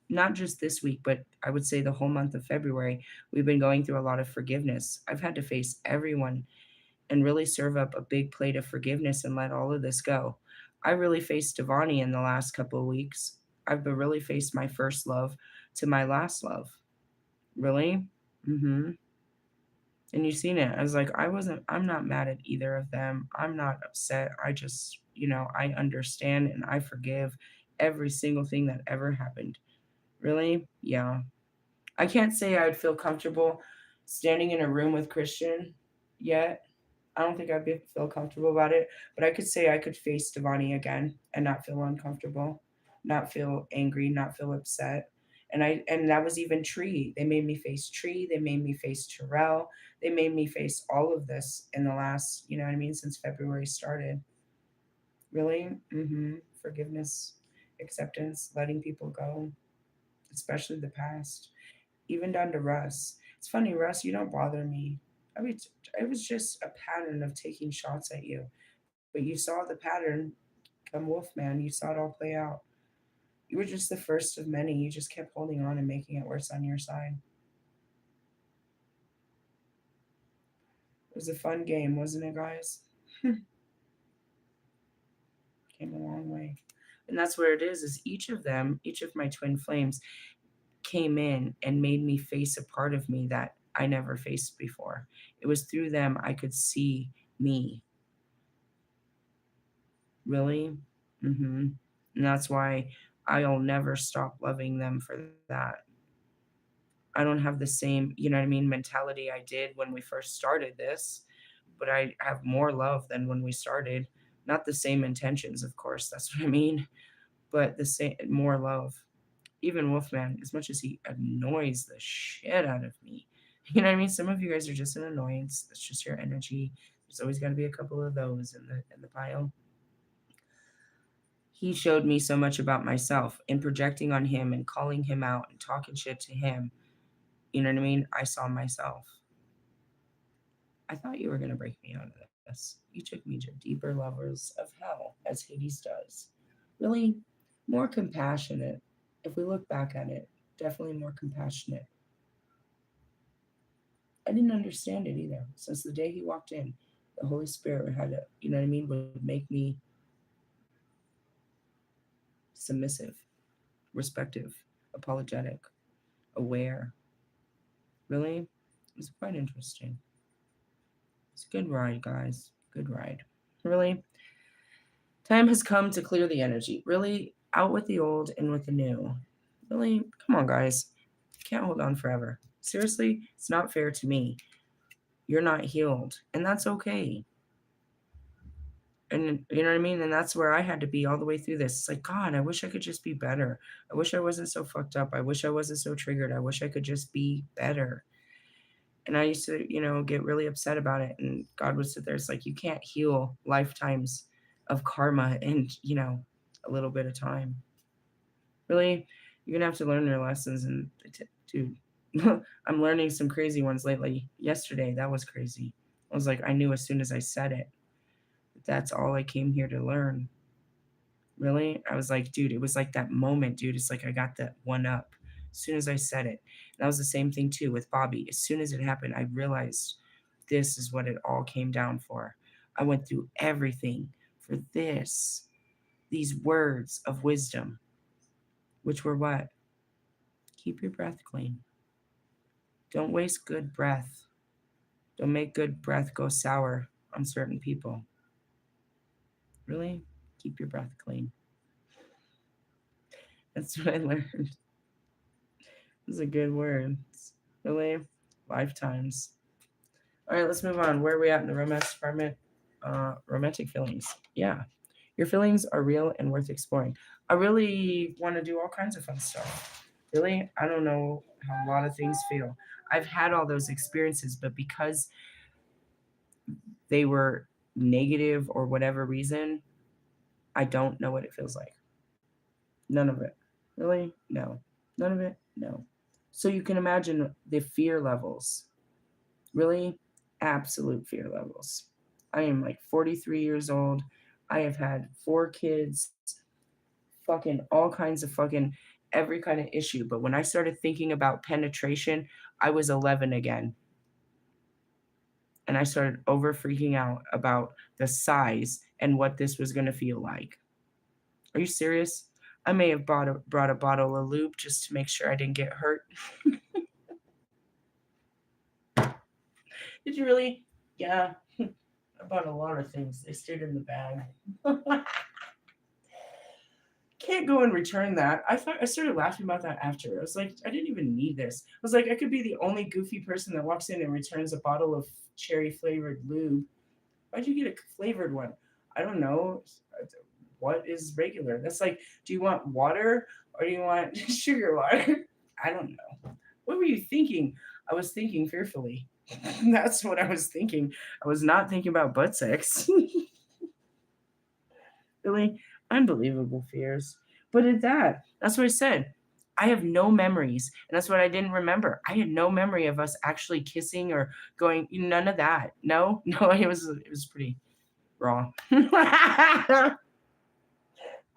not just this week, but I would say the whole month of February, we've been going through a lot of forgiveness. I've had to face everyone and really serve up a big plate of forgiveness and let all of this go. I really faced Devani in the last couple of weeks. I've really faced my first love to my last love. Really? Mm-hmm. And you seen it. I was like, I'm not mad at either of them. I'm not upset. I just, I understand and I forgive every single thing that ever happened. Really? Yeah. I can't say I would feel comfortable standing in a room with Christian yet. I don't think feel comfortable about it, but I could say I could face Devani again and not feel uncomfortable, not feel angry, not feel upset. And that was even Tree. They made me face Tree. They made me face Terrell. They made me face all of this in the last, you know what I mean, since February started. Really? Forgiveness, acceptance, letting people go, especially the past, even down to Russ. It's funny, Russ, you don't bother me. I mean, it was just a pattern of taking shots at you, but you saw the pattern come Wolfman. You saw it all play out. You were just the first of many. You just kept holding on and making it worse on your side. It was a fun game, wasn't it, guys? Came a long way. And that's where it is each of them, each of my twin flames came in and made me face a part of me that I never faced before. It was through them I could see me. Really? Mm-hmm. And that's why I'll never stop loving them for that. I don't have the same, you know what I mean, mentality I did when we first started this, but I have more love than when we started. Not the same intentions, of course, that's what I mean, but the same, more love. Even Wolfman, as much as he annoys the shit out of me, you know what I mean? Some of you guys are just an annoyance. That's just your energy. There's always got to be a couple of those in the pile. He showed me so much about myself and projecting on him and calling him out and talking shit to him. You know what I mean? I saw myself. I thought you were going to break me out of this. You took me to deeper levels of hell, as Hades does. Really more compassionate. If we look back at it, definitely more compassionate. I didn't understand it either. Since the day he walked in, the Holy Spirit had to, you know what I mean, would make me submissive, respective, apologetic, aware. Really? It was quite interesting. It's a good ride, guys. Good ride. Really? Time has come to clear the energy. Really? Out with the old and with the new. Really? Come on, guys. Can't hold on forever. Seriously, it's not fair to me. You're not healed, and that's okay. And you know what I mean? And that's where I had to be all the way through this. It's like, God, I wish I could just be better. I wish I wasn't so fucked up. I wish I wasn't so triggered. I wish I could just be better. And I used to, get really upset about it. And God would sit there. It's like, you can't heal lifetimes of karma in, a little bit of time. Really? You're going to have to learn your lessons. And, dude, I'm learning some crazy ones lately. Yesterday, that was crazy. I was like, I knew as soon as I said it. That's all I came here to learn. Really? I was like, dude, it was like that moment, dude. It's like I got that one up as soon as I said it. And that was the same thing too with Bobby. As soon as it happened, I realized this is what it all came down for. I went through everything for this, these words of wisdom, which were what? Keep your breath clean. Don't waste good breath. Don't make good breath go sour on certain people. Really? Keep your breath clean. That's what I learned. It's a good word. Really? Lifetimes. All right, let's move on. Where are we at in the romance department? Romantic feelings. Yeah. Your feelings are real and worth exploring. I really want to do all kinds of fun stuff. Really? I don't know how a lot of things feel. I've had all those experiences, but because they were negative or whatever reason, I don't know what it feels like. None of it. Really? No. None of it? No. So you can imagine the fear levels. Really? Absolute fear levels. I am like 43 years old. I have had 4 kids, fucking all kinds of fucking every kind of issue. But when I started thinking about penetration, I was 11 again. And I started over freaking out about the size and what this was going to feel like. Are you serious? I may have brought a bottle of lube just to make sure I didn't get hurt. Did you really? Yeah. I bought a lot of things. They stayed in the bag. Can't go and return that. I started laughing about that after. I was like, I didn't even need this. I was like, I could be the only goofy person that walks in and returns a bottle of cherry flavored lube. Why'd you get a flavored one? I don't know. What is regular? That's like, do you want water or do you want sugar water? I don't know. What were you thinking? I was thinking fearfully. That's what I was thinking. I was not thinking about butt sex. Really unbelievable fears. But at that, that's what I said. I have no memories. And that's what I didn't remember. I had no memory of us actually kissing or going, none of that. No, no, it was pretty raw.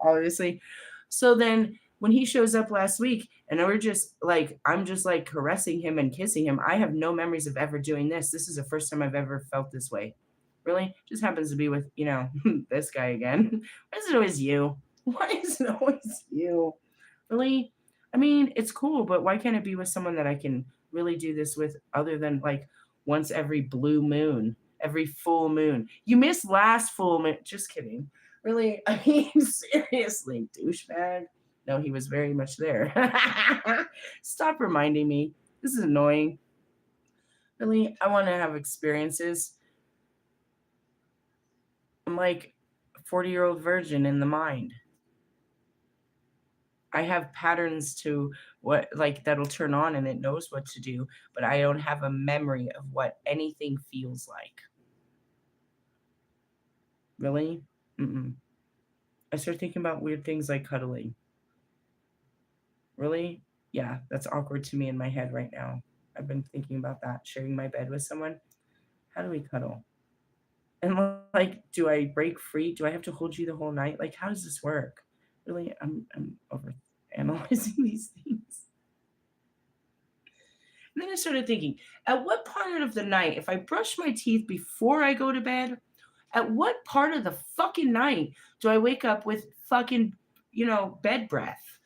Obviously. So then when he shows up last week and we're just like, I'm just like caressing him and kissing him, I have no memories of ever doing this. This is the first time I've ever felt this way. Really? Just happens to be with, this guy again. Why is it always you? Why is it always you? Really? I mean, it's cool, but why can't it be with someone that I can really do this with other than like once every blue moon, every full moon? You missed last full moon. Just kidding. Really? I mean, seriously, douchebag. No, he was very much there. Stop reminding me. This is annoying. Really, I want to have experiences. I'm like a 40-year-old virgin in the mind. I have patterns to what like that'll turn on and it knows what to do, but I don't have a memory of what anything feels like. Really? Mm-mm. I start thinking about weird things like cuddling. Really? Yeah, that's awkward to me in my head right now. I've been thinking about that, sharing my bed with someone. How do we cuddle? And like, do I break free? Do I have to hold you the whole night? Like, how does this work? Really, I'm over analyzing these things. And then I started thinking, at what part of the night, if I brush my teeth before I go to bed, at what part of the fucking night do I wake up with fucking, bed breath?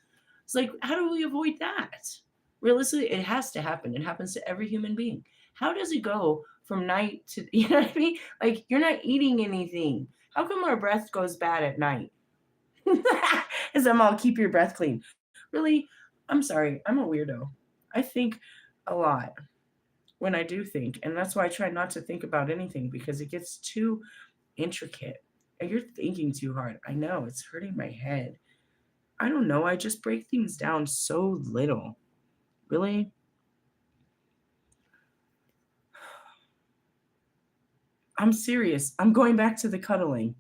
It's like, how do we avoid that? Realistically, it has to happen. It happens to every human being. How does it go from night to, you know what I mean? Like, you're not eating anything. How come our breath goes bad at night? As I'm all, keep your breath clean. Really? I'm sorry. I'm a weirdo. I think a lot when I do think. And that's why I try not to think about anything because it gets too intricate. And you're thinking too hard. I know it's hurting my head. I don't know. I just break things down so little. Really? I'm serious. I'm going back to the cuddling.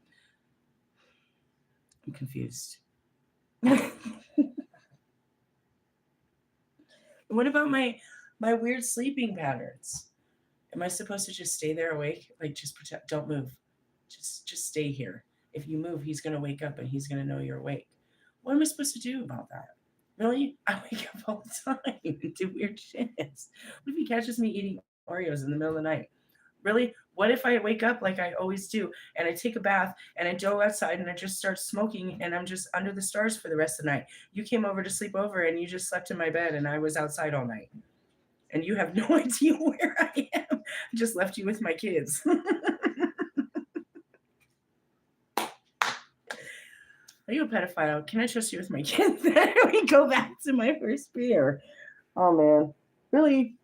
I'm confused. What about my weird sleeping patterns? Am I supposed to just stay there awake? Like just pretend don't move. Just stay here. If you move, he's gonna wake up and he's gonna know you're awake. What am I supposed to do about that? Really? I wake up all the time and do weird shits. What if he catches me eating Oreos in the middle of the night? Really? What if I wake up like I always do and I take a bath and I go outside and I just start smoking and I'm just under the stars for the rest of the night? You came over to sleep over and you just slept in my bed and I was outside all night. And you have no idea where I am. I just left you with my kids. Are you a pedophile? Can I trust you with my kids? We go back to my first fear. Oh man. Really?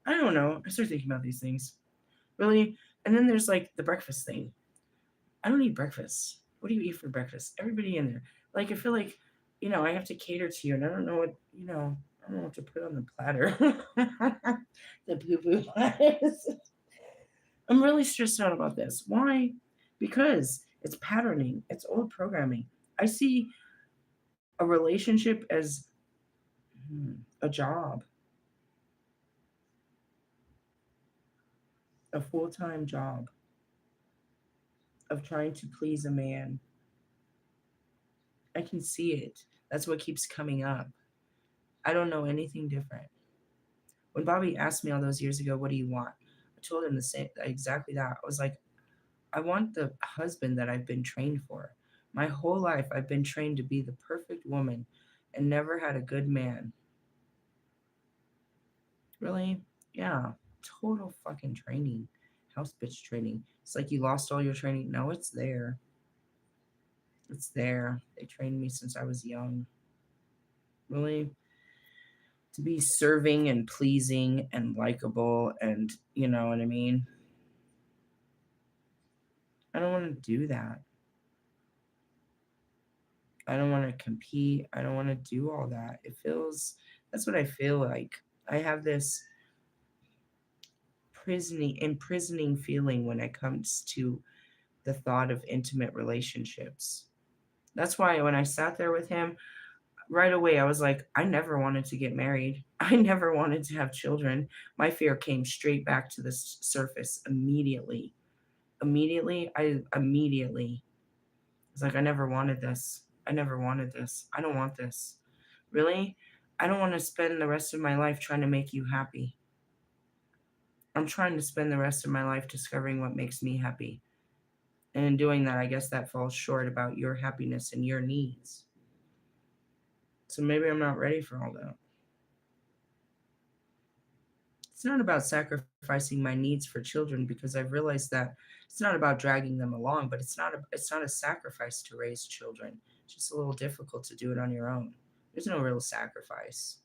I don't know. I start thinking about these things. Really? And then there's like the breakfast thing. I don't eat breakfast. What do you eat for breakfast? Everybody in there. Like I feel like, I have to cater to you and I don't know what, I don't know what to put on the platter. The poo poo platters. I'm really stressed out about this. Why? Because it's patterning, it's old programming. I see a relationship as a job, a full time job of trying to please a man. I can see it. That's what keeps coming up. I don't know anything different. When Bobby asked me all those years ago, what do you want? I told him the same exactly that. I was like, I want the husband that I've been trained for. My whole life I've been trained to be the perfect woman and never had a good man. Really? Yeah. Total fucking training. House bitch training. It's like you lost all your training. No, it's there. It's there. They trained me since I was young. Really, to be serving and pleasing and likable, and you know what I mean? I don't want to do that. I don't want to compete. I don't want to do all that. It feels, that's what I feel like. I have this imprisoning feeling when it comes to the thought of intimate relationships. That's why when I sat there with him, right away I was like, I never wanted to get married. I never wanted to have children. My fear came straight back to the surface immediately. Immediately. It's like, I never wanted this. I never wanted this. I don't want this. Really? I don't want to spend the rest of my life trying to make you happy. I'm trying to spend the rest of my life discovering what makes me happy. And in doing that, I guess that falls short about your happiness and your needs. So maybe I'm not ready for all that. It's not about sacrificing my needs for children, because I've realized that it's not about dragging them along, but it's not a sacrifice to raise children. It's just a little difficult to do it on your own. There's no real sacrifice.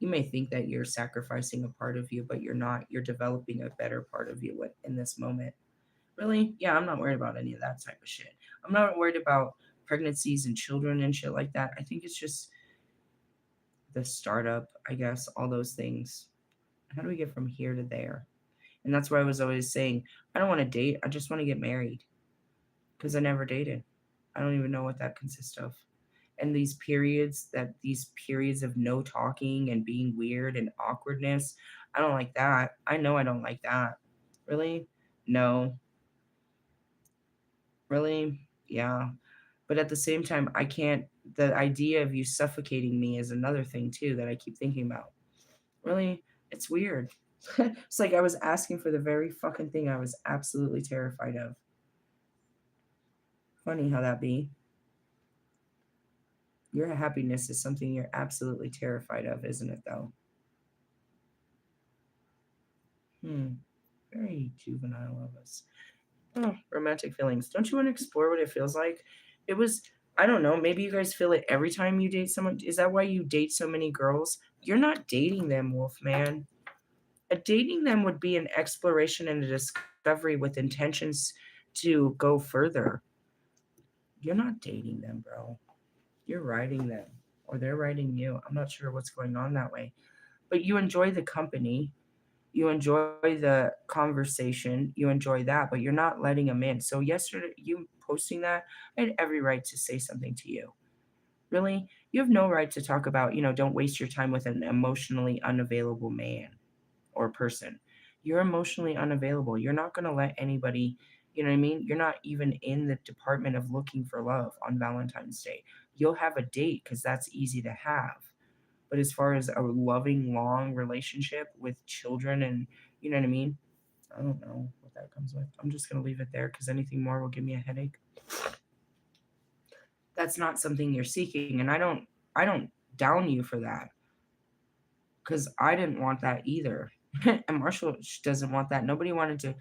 You may think that you're sacrificing a part of you, but you're not. You're developing a better part of you in this moment. Really? Yeah, I'm not worried about any of that type of shit. I'm not worried about pregnancies and children and shit like that. I think it's just the startup, I guess, all those things. How do we get from here to there? And that's why I was always saying, I don't want to date. I just want to get married, because I never dated. I don't even know what that consists of. And these periods of no talking and being weird and awkwardness, I don't like that. I know I don't like that. Really? No. Really? Yeah. But at the same time, I can't, the idea of you suffocating me is another thing too that I keep thinking about. Really? It's weird. It's like I was asking for the very fucking thing I was absolutely terrified of. Funny how that be. Your happiness is something you're absolutely terrified of, isn't it, though? Hmm. Very juvenile of us. Oh, romantic feelings. Don't you want to explore what it feels like? It was, I don't know, maybe you guys feel it every time you date someone. Is that why you date so many girls? You're not dating them, Wolfman. Dating them would be an exploration and a discovery with intentions to go further. You're not dating them, bro. You're writing them, or they're writing you. I'm not sure what's going on that way. But you enjoy the company, you enjoy the conversation, you enjoy that, but you're not letting them in. So yesterday, you posting that, I had every right to say something to you. Really? You have no right to talk about, don't waste your time with an emotionally unavailable man or person. You're emotionally unavailable. You're not going to let anybody, you know what I mean? You're not even in the department of looking for love on Valentine's Day. You'll have a date because that's easy to have. But as far as a loving, long relationship with children and, you know what I mean? I don't know what that comes with. I'm just going to leave it there because anything more will give me a headache. That's not something you're seeking. And I don't down you for that, because I didn't want that either. And Marshall doesn't want that. Nobody wanted to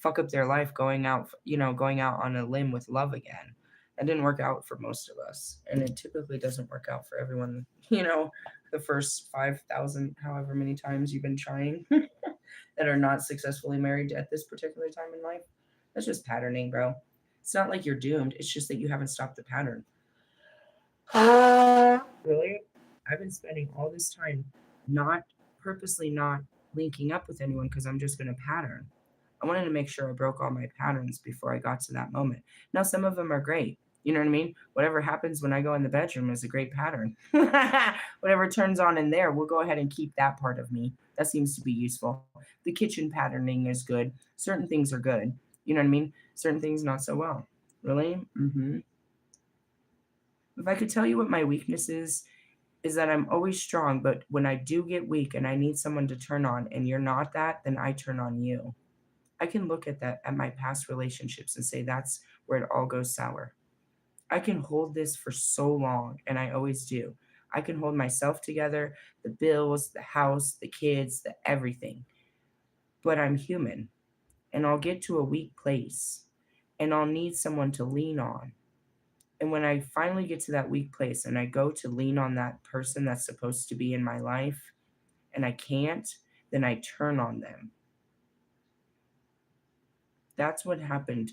fuck up their life going out on a limb with love again. That didn't work out for most of us. And it typically doesn't work out for everyone, the first 5,000, however many times you've been trying, that are not successfully married at this particular time in life. That's just patterning, bro. It's not like you're doomed. It's just that you haven't stopped the pattern. Really? I've been spending all this time not purposely not linking up with anyone because I'm just going to pattern. I wanted to make sure I broke all my patterns before I got to that moment. Now, some of them are great. You know what I mean? Whatever happens when I go in the bedroom is a great pattern. Whatever turns on in there, we'll go ahead and keep that part of me. That seems to be useful. The kitchen patterning is good. Certain things are good. You know what I mean? Certain things not so well. Really? Mm-hmm. If I could tell you what my weakness is that I'm always strong, but when I do get weak and I need someone to turn on and you're not that, then I turn on you. I can look at that at my past relationships and say that's where it all goes sour. I can hold this for so long, and I always do. I can hold myself together, the bills, the house, the kids, the everything. But I'm human. and I'll get to a weak place and I'll need someone to lean on. And when I finally get to that weak place and I go to lean on that person that's supposed to be in my life and I can't, then I turn on them. That's what happened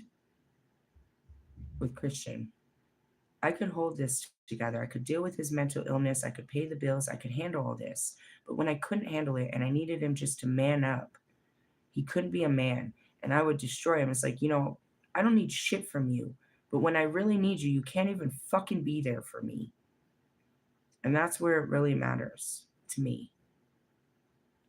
with Christian. I could hold this together. I could deal with his mental illness. I could pay the bills. I could handle all this. But when I couldn't handle it and I needed him just to man up, he couldn't be a man. And I would destroy him. It's like, I don't need shit from you. But when I really need you, you can't even fucking be there for me. And that's where it really matters to me.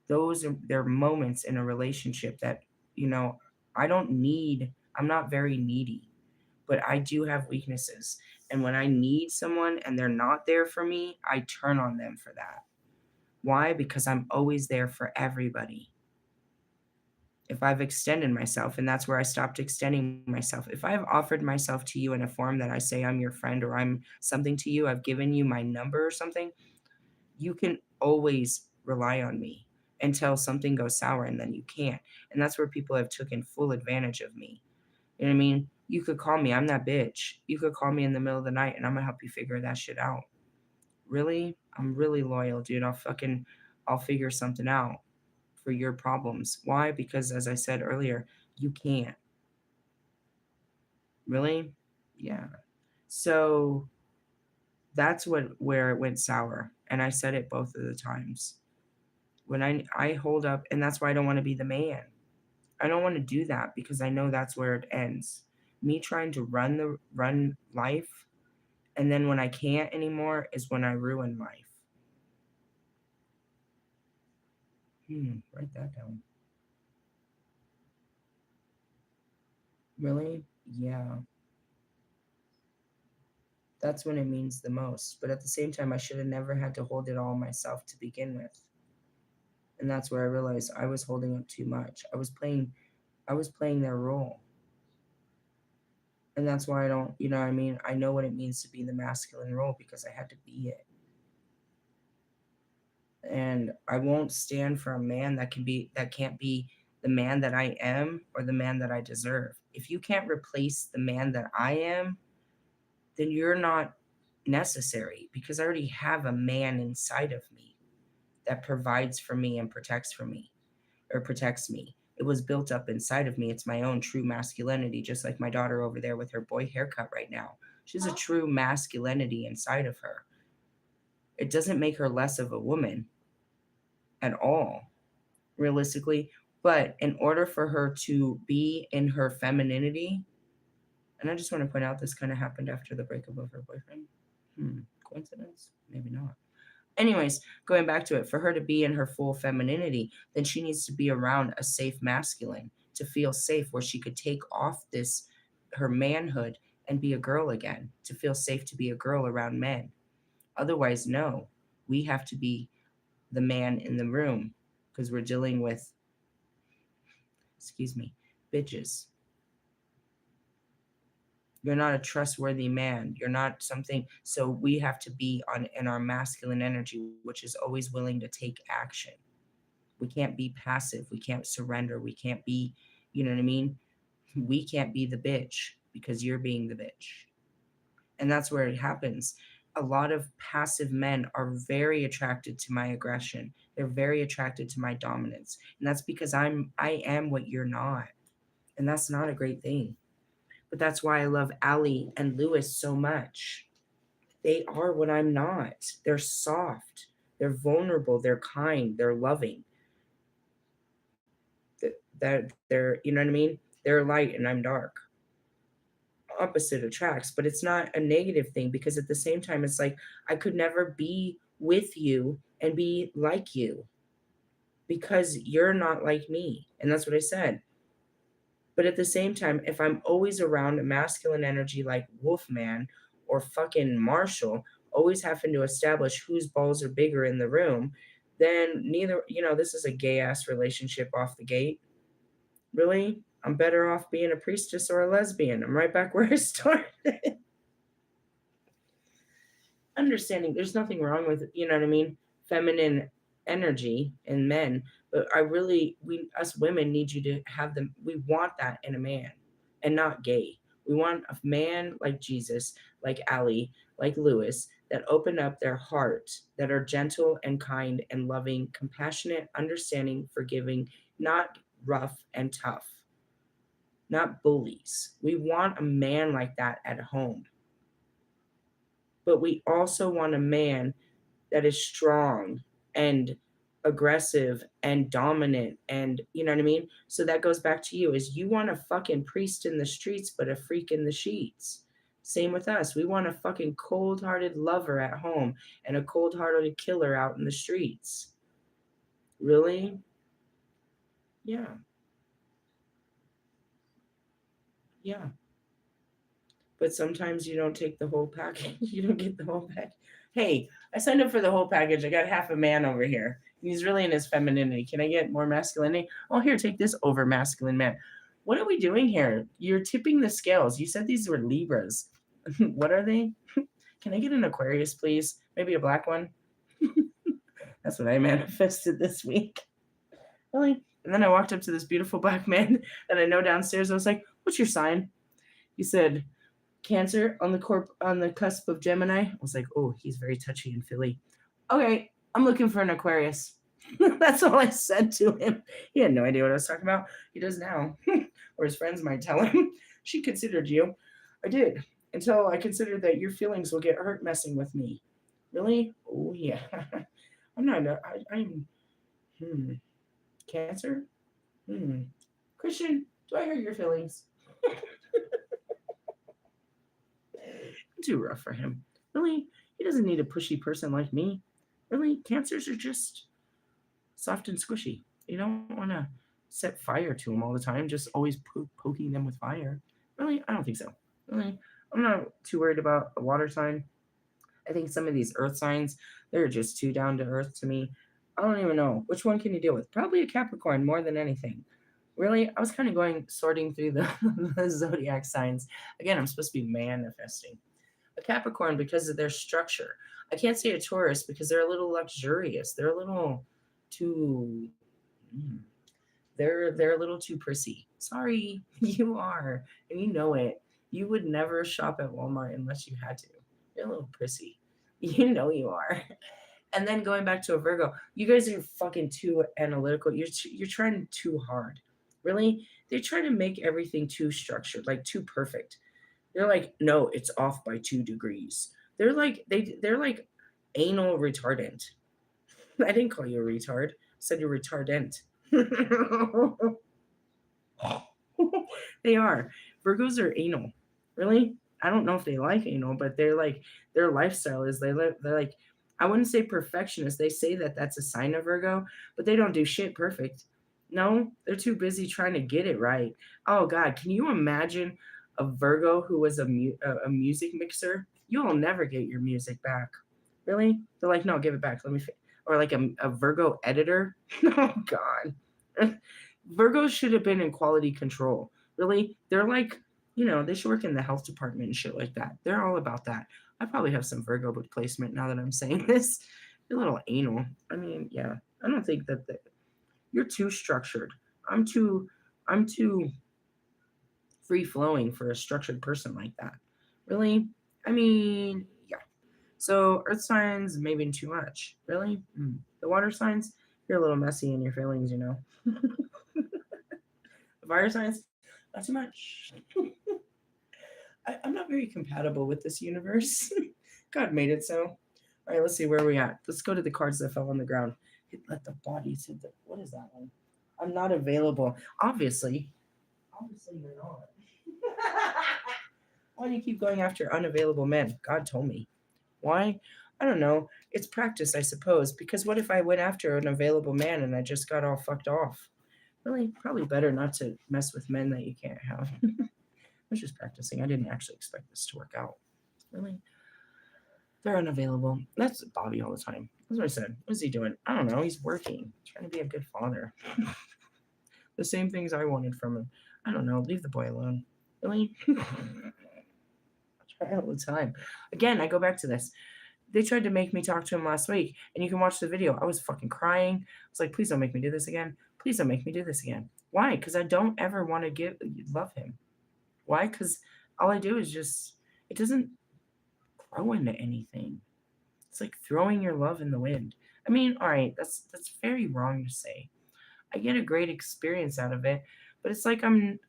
Those are there are moments in a relationship that, you know, I don't need, I'm not very needy, but I do have weaknesses. And when I need someone and they're not there for me, I turn on them for that. Why? Because I'm always there for everybody. If I've extended myself, and that's where I stopped extending myself. If I've offered myself to you in a form that I say I'm your friend or I'm something to you, I've given you my number or something, you can always rely on me until something goes sour and then you can't. And that's where people have taken full advantage of me. You know what I mean? You could call me, I'm that bitch. You could call me in the middle of the night and I'm gonna help you figure that shit out. Really? I'm really loyal, dude. I'll figure something out for your problems. Why? Because as I said earlier, you can't. Really? Yeah. So that's where it went sour. And I said it both of the times. When I hold up, and that's why I don't want to be the man. I don't want to do that because I know that's where it ends. Me trying to run life, and then when I can't anymore is when I ruin life. Write that down. Really? Yeah. That's when it means the most. But at the same time, I should have never had to hold it all myself to begin with. And that's where I realized I was holding up too much. I was playing their role. And that's why I don't, you know what I mean? I know what it means to be the masculine role because I had to be it. And I won't stand for a man that can't be the man that I am or the man that I deserve. If you can't replace the man that I am, then you're not necessary because I already have a man inside of me that provides for me and protects me. It was built up inside of me. It's my own true masculinity, just like my daughter over there with her boy haircut right now. She's a true masculinity inside of her. It doesn't make her less of a woman at all, realistically. But in order for her to be in her femininity, and I just want to point out this kind of happened after the breakup of her boyfriend. Coincidence? Maybe not. Anyways, going back to it, for her to be in her full femininity, then she needs to be around a safe masculine to feel safe, where she could take off her manhood and be a girl again, to feel safe to be a girl around men. Otherwise, no, we have to be the man in the room because we're dealing with, excuse me, bitches. You're not a trustworthy man. You're not something. So we have to be in our masculine energy, which is always willing to take action. We can't be passive. We can't surrender. We can't be, you know what I mean? We can't be the bitch because you're being the bitch. And that's where it happens. A lot of passive men are very attracted to my aggression. They're very attracted to my dominance. And that's because I am what you're not. And that's not a great thing. But that's why I love Allie and Lewis so much. They are what I'm not. They're soft. They're vulnerable. They're kind. They're loving. They're, you know what I mean? They're light and I'm dark. Opposite attracts, but it's not a negative thing because at the same time, it's like I could never be with you and be like you because you're not like me. And that's what I said. But at the same time, if I'm always around a masculine energy like Wolfman or fucking Marshall, always having to establish whose balls are bigger in the room, then this is a gay ass relationship off the gate. Really? I'm better off being a priestess or a lesbian. I'm right back where I started. Understanding there's nothing wrong with, you know what I mean? Feminine energy in men, but I really, we us women need you to have them. We want that in a man, and not gay. We want a man like Jesus, like Ali, like Lewis, that open up their heart, that are gentle and kind and loving, compassionate, understanding, forgiving, not rough and tough, not bullies. We want a man like that at home. But we also want a man that is strong and aggressive and dominant, and you know what I mean? So that goes back to you, is you want a fucking priest in the streets but a freak in the sheets. Same with us. We want a fucking cold-hearted lover at home and a cold-hearted killer out in the streets. Really? Yeah. Yeah. But sometimes you don't take the whole package. You don't get the whole package. Hey, I signed up for the whole package. I got half a man over here. He's really in his femininity. Can I get more masculinity? Oh, here, take this over masculine man. What are we doing here? You're tipping the scales. You said these were Libras. What are they? Can I get an Aquarius, please? Maybe a black one? That's what I manifested this week. Really? And then I walked up to this beautiful black man that I know downstairs. I was like, "What's your sign?" He said, Cancer on on the cusp of Gemini. I was like, oh, he's very touchy and feely. Okay, I'm looking for an Aquarius. That's all I said to him. He had no idea what I was talking about. He does now. Or his friends might tell him. She considered you. I did. Until I considered that your feelings will get hurt messing with me. Really? Oh yeah. I'm not I'm Cancer? Christian, do I hurt your feelings? Too rough for him. Really? He doesn't need a pushy person like me. Really? Cancers are just soft and squishy. You don't want to set fire to them all the time, just always poking them with fire. Really? I don't think so. Really? I'm not too worried about a water sign. I think some of these earth signs, they're just too down to earth to me. I don't even know. Which one can you deal with? Probably a Capricorn more than anything. Really? I was kind of sorting through the zodiac signs. Again, I'm supposed to be manifesting a Capricorn because of their structure. I can't say a Taurus because they're a little luxurious. They're a little too. They're a little too prissy. Sorry, you are, and you know it. You would never shop at Walmart unless you had to. You're a little prissy. You know you are. And then going back to a Virgo, you guys are fucking too analytical. You're trying too hard. Really? They try to make everything too structured, like too perfect. They're like, no, it's off by 2 degrees. They're like anal retardant. I didn't call you a retard. I said you're retardant. They are. Virgos are anal. Really? I don't know if they like anal, but they're like their lifestyle is they're like I wouldn't say perfectionist. They say that that's a sign of Virgo, but they don't do shit perfect. No, they're too busy trying to get it right. Oh God, can you imagine a Virgo who was a music mixer? You'll never get your music back. Really? They're like, no, give it back. Let me. Or like a Virgo editor. Oh God. Virgos should have been in quality control. Really? They're like, they should work in the health department and shit like that. They're all about that. I probably have some Virgo book placement now that I'm saying this. You're a little anal. I mean, yeah. I don't think that you're too structured. I'm too free flowing for a structured person like that. Really? I mean, yeah. So earth signs, maybe too much. Really? The water signs, you're a little messy in your feelings, The fire signs, not too much. I'm not very compatible with this universe. God made it so. All right, let's see where we at. Let's go to the cards that fell on the ground. Let the bodies hit the. What is that one? I'm not available. Obviously you're not. Why do you keep going after unavailable men? God told me. Why? I don't know. It's practice, I suppose. Because what if I went after an available man and I just got all fucked off? Really, probably better not to mess with men that you can't have. I was just practicing. I didn't actually expect this to work out. Really? They're unavailable. That's Bobby all the time. That's what I said. What is he doing? I don't know. He's working. Trying to be a good father. The same things I wanted from him. I don't know. Leave the boy alone. Really? I try all the time. Again, I go back to this. They tried to make me talk to him last week, and you can watch the video. I was fucking crying. I was like, please don't make me do this again. Please don't make me do this again. Why? Because I don't ever want to love him. Why? Because all I do is just it doesn't grow into anything. It's like throwing your love in the wind. I mean, all right, that's very wrong to say. I get a great experience out of it, but it's like I'm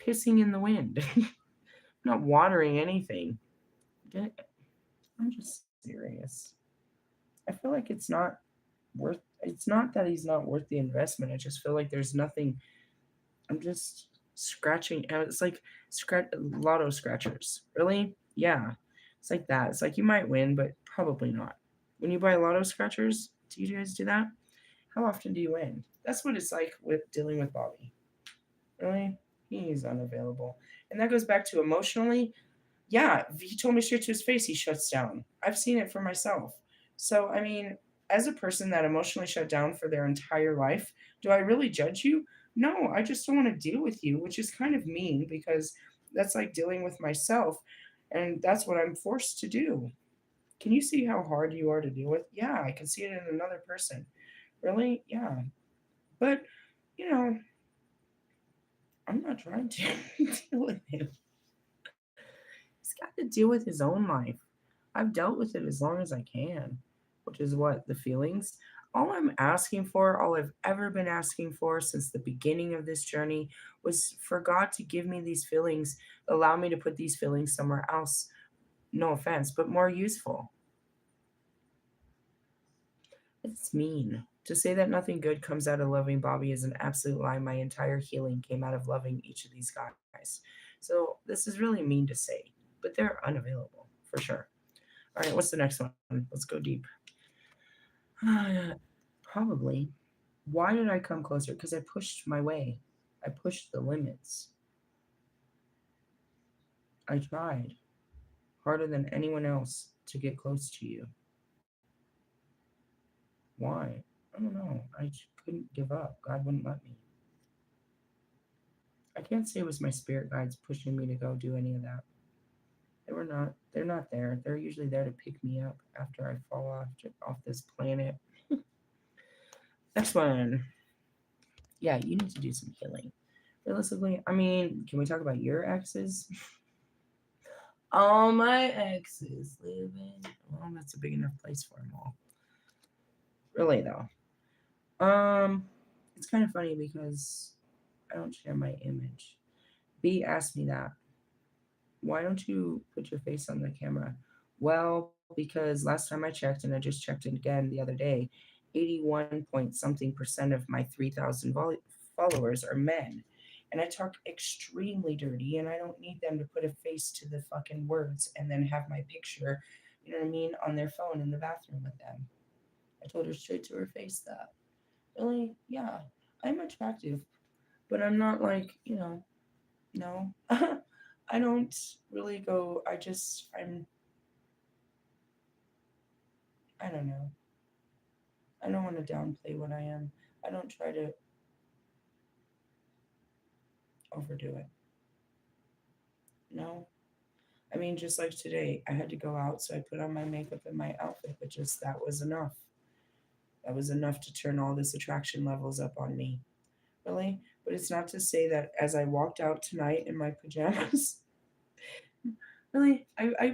pissing in the wind. I'm not watering anything. I'm just serious. I feel like it's not that he's not worth the investment. I just feel like there's nothing. I'm just scratching out. It's like lotto scratchers. Really? Yeah. It's like that. It's like you might win, but probably not. When you buy lotto scratchers, do you guys do that? How often do you win? That's what it's like with dealing with Bobby. Really? He's unavailable. And that goes back to emotionally. Yeah, he told me straight to his face he shuts down. I've seen it for myself. So, I mean, as a person that emotionally shut down for their entire life, do I really judge you? No, I just don't want to deal with you, which is kind of mean because that's like dealing with myself. And that's what I'm forced to do. Can you see how hard you are to deal with? Yeah, I can see it in another person. Really? Yeah. But, you know, I'm not trying to deal with him. He's got to deal with his own life. I've dealt with it as long as I can, which is what the feelings. All I'm asking for, all I've ever been asking for since the beginning of this journey was for God to give me these feelings, allow me to put these feelings somewhere else. No offense, but more useful. It's mean. To say that nothing good comes out of loving Bobby is an absolute lie. My entire healing came out of loving each of these guys. So this is really mean to say, but they're unavailable for sure. All right, what's the next one? Let's go deep. Probably. Why did I come closer? Because I pushed my way. I pushed the limits. I tried harder than anyone else to get close to you. Why? I don't know. I just couldn't give up. God wouldn't let me. I can't say it was my spirit guides pushing me to go do any of that. They were not. They're not there. They're usually there to pick me up after I fall off this planet. Next one. Yeah, you need to do some healing. Realistically, I mean, can we talk about your exes? All my exes living. Well, that's a big enough place for them all. Really though. It's kind of funny because I don't share my image. B asked me that. Why don't you put your face on the camera? Well, because last time I checked, and I just checked it again the other day, 81 point something percent of my 3,000 followers are men. And I talk extremely dirty, and I don't need them to put a face to the fucking words and then have my picture, you know what I mean, on their phone in the bathroom with them. I told her straight to her face that. Really? Yeah. I'm attractive, but I'm not like, no. I don't really go, I don't know. I don't want to downplay what I am. I don't try to overdo it. No. I mean, just like today, I had to go out, so I put on my makeup and my outfit, but just that was enough. That was enough to turn all this attraction levels up on me. Really? But it's not to say that as I walked out tonight in my pajamas, really, I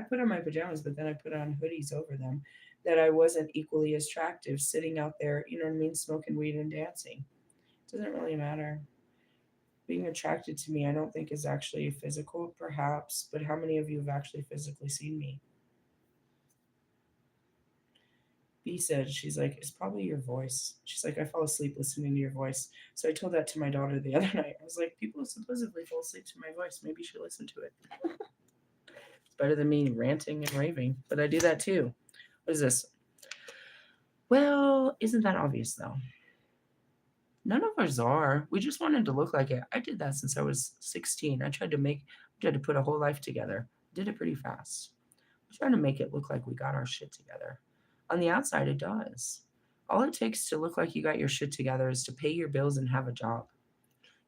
put on my pajamas, but then I put on hoodies over them, that I wasn't equally as attractive sitting out there, you know what I mean, smoking weed and dancing. It doesn't really matter. Being attracted to me, I don't think is actually physical, perhaps, but how many of you have actually physically seen me? B said, she's like, it's probably your voice. She's like, I fall asleep listening to your voice. So I told that to my daughter the other night. I was like, people supposedly fall asleep to my voice. Maybe you should listen to it. It's better than me ranting and raving, but I do that too. What is this? Well, isn't that obvious though? None of us are. We just wanted to look like it. I did that since I was 16. I tried to put a whole life together. Did it pretty fast. I'm trying to make it look like we got our shit together. On the outside, it does. All it takes to look like you got your shit together is to pay your bills and have a job.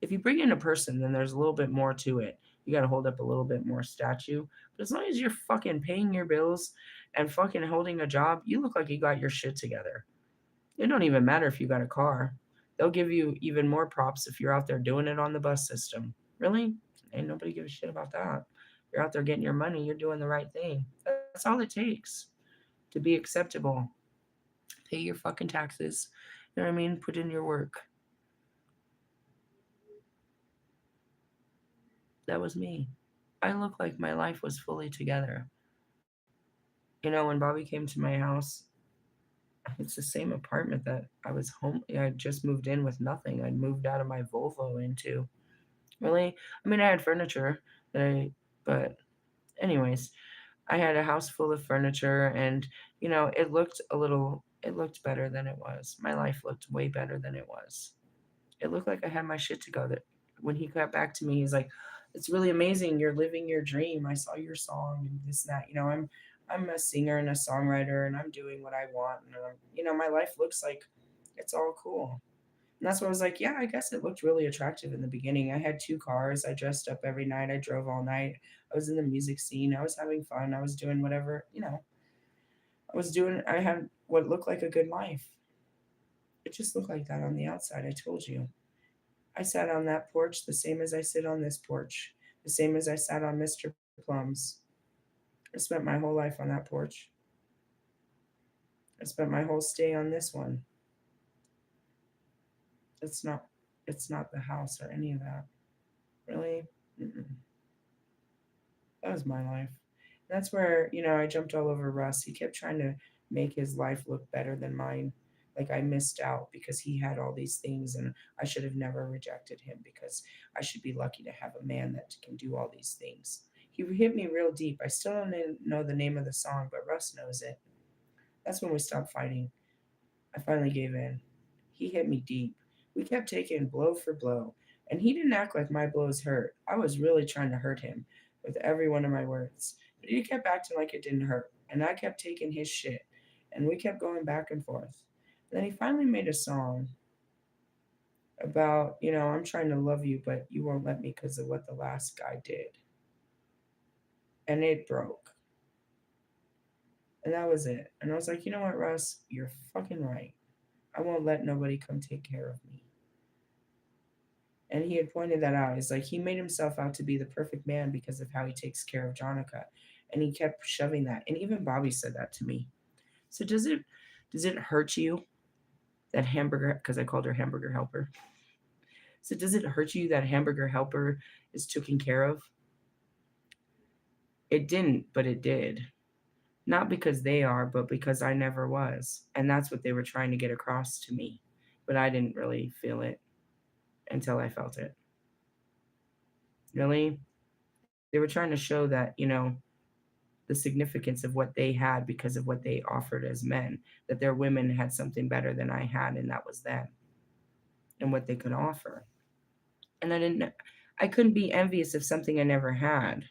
If you bring in a person, then there's a little bit more to it. You got to hold up a little bit more statue. But as long as you're fucking paying your bills and fucking holding a job, you look like you got your shit together. It don't even matter if you got a car. They'll give you even more props if you're out there doing it on the bus system. Really? Ain't nobody give a shit about that. You're out there getting your money, you're doing the right thing. That's all it takes to be acceptable. Pay your fucking taxes. You know what I mean? Put in your work. That was me. I looked like my life was fully together. When Bobby came to my house, it's the same apartment that I was home. I just moved in with nothing. I'd moved out of my Volvo into. Really? I mean, I had furniture, that but anyways, I had a house full of furniture, and it looked better than it was. My life looked way better than it was. It looked like I had my shit together. When he got back to me, he's like, "It's really amazing. You're living your dream. I saw your song and this and that. I'm a singer and a songwriter, and I'm doing what I want, and my life looks like it's all cool." And that's what I was like, yeah, I guess it looked really attractive in the beginning. I had two cars. I dressed up every night. I drove all night. I was in the music scene. I was having fun. I was doing whatever, I had what looked like a good life. It just looked like that on the outside. I told you. I sat on that porch the same as I sit on this porch, the same as I sat on Mr. Plum's. I spent my whole life on that porch. I spent my whole stay on this one. It's not it's not the house or any of that. Really? Mm-mm. That was my life. That's where, I jumped all over Russ. He kept trying to make his life look better than mine. Like I missed out because he had all these things and I should have never rejected him because I should be lucky to have a man that can do all these things. He hit me real deep. I still don't know the name of the song, but Russ knows it. That's when we stopped fighting. I finally gave in. He hit me deep. We kept taking blow for blow, and he didn't act like my blows hurt. I was really trying to hurt him with every one of my words, but he kept acting like it didn't hurt, and I kept taking his shit, and we kept going back and forth. And then he finally made a song about, I'm trying to love you, but you won't let me because of what the last guy did. And it broke. And that was it. And I was like, you know what, Russ? You're fucking right. I won't let nobody come take care of me. And he had pointed that out. He's like, he made himself out to be the perfect man because of how he takes care of Jonica. And he kept shoving that. And even Bobby said that to me. So does it hurt you that hamburger, because I called her hamburger helper. So does it hurt you that hamburger helper is taken care of? It didn't, but it did. Not because they are, but because I never was. And that's what they were trying to get across to me. But I didn't really feel it until I felt it. Really? They were trying to show that, the significance of what they had because of what they offered as men, that their women had something better than I had, and that was them and what they could offer. And I couldn't be envious of something I never had.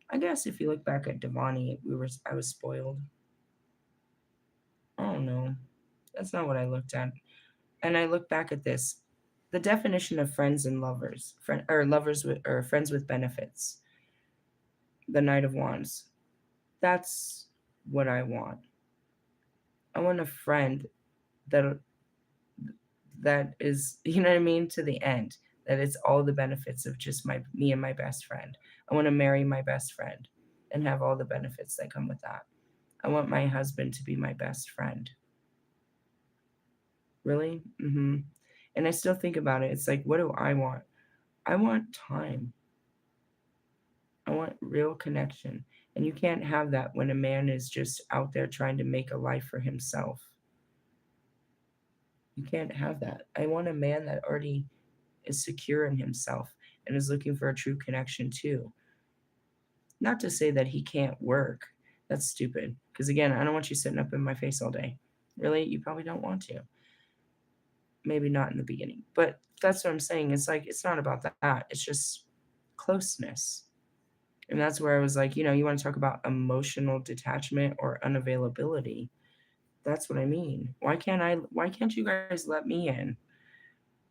I guess if you look back at Devani, I was spoiled. I don't know. That's not what I looked at. And I look back at this. The definition of friends and lovers, or lovers with, or friends with benefits, the Knight of Wands. That's what I want. I want a friend that that is, you know what I mean, to the end. That it's all the benefits of just me and my best friend. I want to marry my best friend and have all the benefits that come with that. I want my husband to be my best friend. Really? And I still think about it. It's like, what do I want? I want time. I want real connection. And you can't have that when a man is just out there trying to make a life for himself. You can't have that. I want a man that already is secure in himself and is looking for a true connection too. Not to say that he can't work. That's stupid. Because again, I don't want you sitting up in my face all day. Really? You probably don't want to. Maybe not in the beginning. But that's what I'm saying. It's like, it's not about that. It's just closeness. And that's where I was like, you want to talk about emotional detachment or unavailability. That's what I mean. Why can't you guys let me in?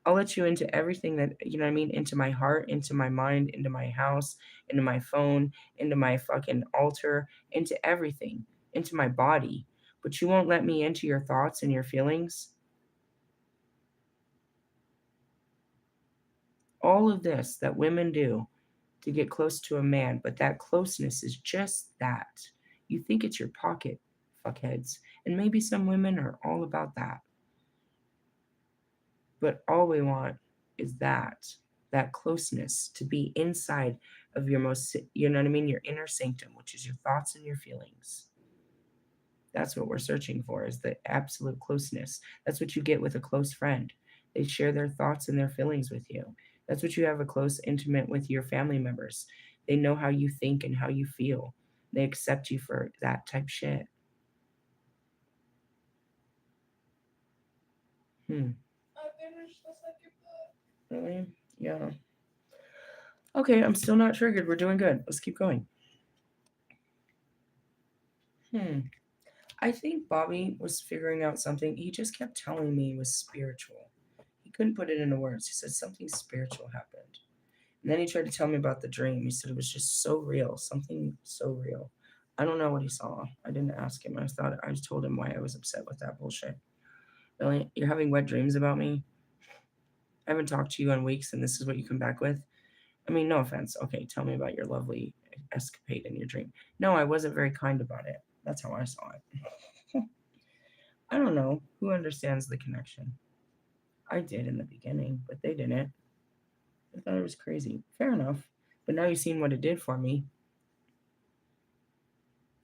I'll let you into everything that, you know what I mean, into my heart, into my mind, into my house, into my phone, into my fucking altar, into everything, into my body. But you won't let me into your thoughts and your feelings. All of this that women do to get close to a man, but that closeness is just that. You think it's your pocket, fuckheads. And maybe some women are all about that. But all we want is that closeness to be inside of your most, you know what I mean, your inner sanctum, which is your thoughts and your feelings. That's what we're searching for, is the absolute closeness. That's what you get with a close friend. They share their thoughts and their feelings with you. That's what you have a close, intimate with your family members. They know how you think and how you feel. They accept you for that type shit. Hmm. Really? Yeah. Okay, I'm still not triggered. We're doing good. Let's keep going. Hmm. I think Bobby was figuring out something. He just kept telling me it was spiritual. He couldn't put it into words. He said something spiritual happened. And then he tried to tell me about the dream. He said it was just so real, something so real. I don't know what he saw. I didn't ask him. I just told him why I was upset with that bullshit. Really? You're having wet dreams about me? I haven't talked to you in weeks and this is what you come back with? I mean, no offense. Okay, tell me about your lovely escapade in your dream. No, I wasn't very kind about it. That's how I saw it. I don't know. Who understands the connection? I did in the beginning, but they didn't. I thought it was crazy. Fair enough. But now you've seen what it did for me.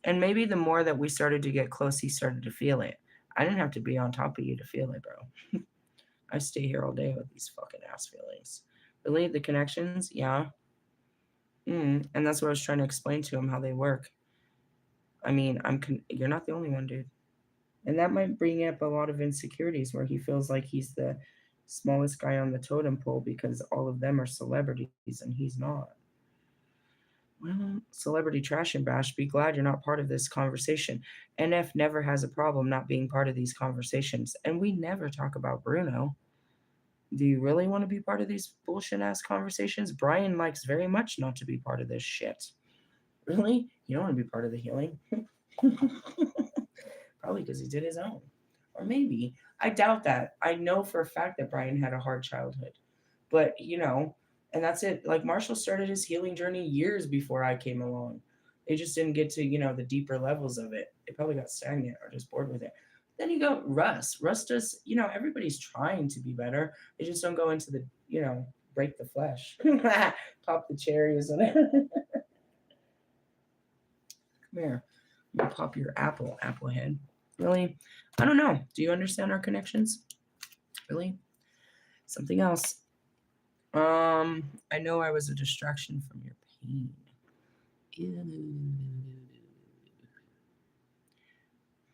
And maybe the more that we started to get close, he started to feel it. I didn't have to be on top of you to feel it, bro. I stay here all day with these fucking ass feelings. Really? The connections? Yeah. And that's what I was trying to explain to him, how they work. I mean, you're not the only one, dude. And that might bring up a lot of insecurities where he feels like he's the smallest guy on the totem pole because all of them are celebrities and he's not. Well, celebrity trash and bash, be glad you're not part of this conversation. NF never has a problem not being part of these conversations. And we never talk about Bruno. Do you really want to be part of these bullshit ass conversations? Brian likes very much not to be part of this shit. Really? You don't want to be part of the healing? Probably because he did his own. Or maybe. I doubt that. I know for a fact that Brian had a hard childhood. But, and that's it. Like Marshall started his healing journey years before I came along. They just didn't get to, the deeper levels of it. They probably got stagnant or just bored with it. Then you go Russ. Russ does, everybody's trying to be better. They just don't go into the, break the flesh. Pop the cherries and come here. I'm gonna pop your apple head. Really? I don't know. Do you understand our connections? Really? Something else. I know I was a distraction from your pain.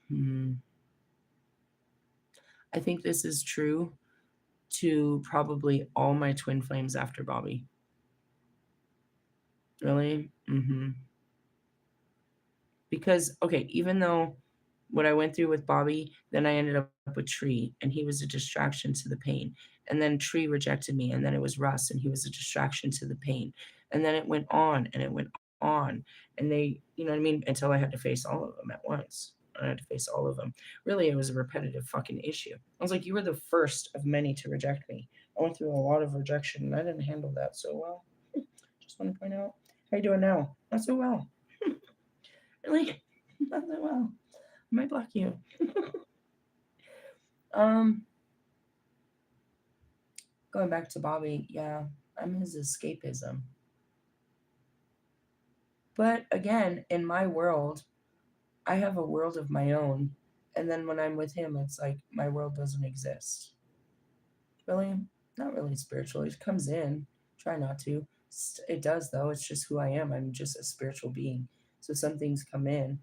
Hmm. I think this is true to probably all my twin flames after Bobby. Really? Because, okay, even though what I went through with Bobby, then I ended up with Tree, and he was a distraction to the pain. And then Tree rejected me, and then it was Russ, and he was a distraction to the pain. And then it went on, and it went on. And they, you know what I mean? Until I had to face all of them at once. I had to face all of them. Really, it was a repetitive fucking issue. I was like, you were the first of many to reject me. I went through a lot of rejection, and I didn't handle that so well. Just want to point out. How you doing now? Not so well. Really? Not that well. I might block you. um, Going back to Bobby, yeah, I'm his escapism. But again, in my world, I have a world of my own. And then when I'm with him, it's like my world doesn't exist. Really? Not really spiritual. It comes in. Try not to. It does, though. It's just who I am. I'm just a spiritual being. So some things come in.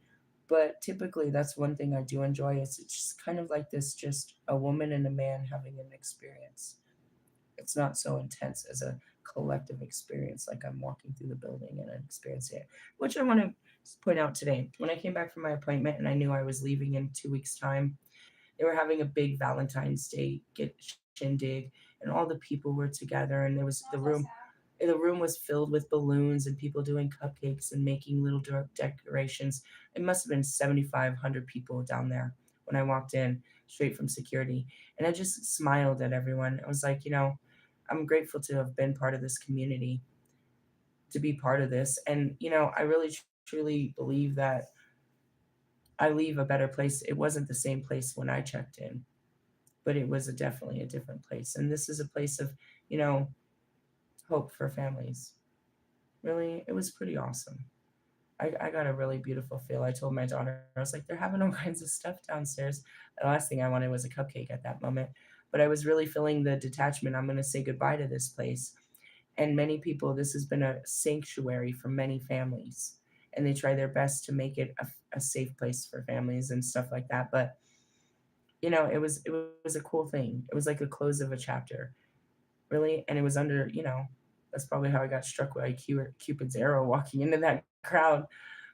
But typically, that's one thing I do enjoy. It's just kind of like this, just a woman and a man having an experience. It's not so intense as a collective experience, like I'm walking through the building and I'm experiencing it, which I want to point out today. When I came back from my appointment and I knew I was leaving in 2 weeks' time, they were having a big Valentine's Day shindig, and all the people were together, and there was the room was filled with balloons and people doing cupcakes and making little decorations. It must have been 7,500 people down there when I walked in straight from security. And I just smiled at everyone. I was like, I'm grateful to have been part of this community, to be part of this. And, I really truly believe that I leave a better place. It wasn't the same place when I checked in, but it was definitely a different place. And this is a place of, you know, hope for families. Really, it was pretty awesome. I got a really beautiful feel. I told my daughter, I was like, they're having all kinds of stuff downstairs. The last thing I wanted was a cupcake at that moment. But I was really feeling the detachment. I'm going to say goodbye to this place. And many people, this has been a sanctuary for many families. And they try their best to make it a safe place for families and stuff like that. But, it was a cool thing. It was like a close of a chapter, really. And it was under, that's probably how I got struck by Cupid's arrow walking into that crowd.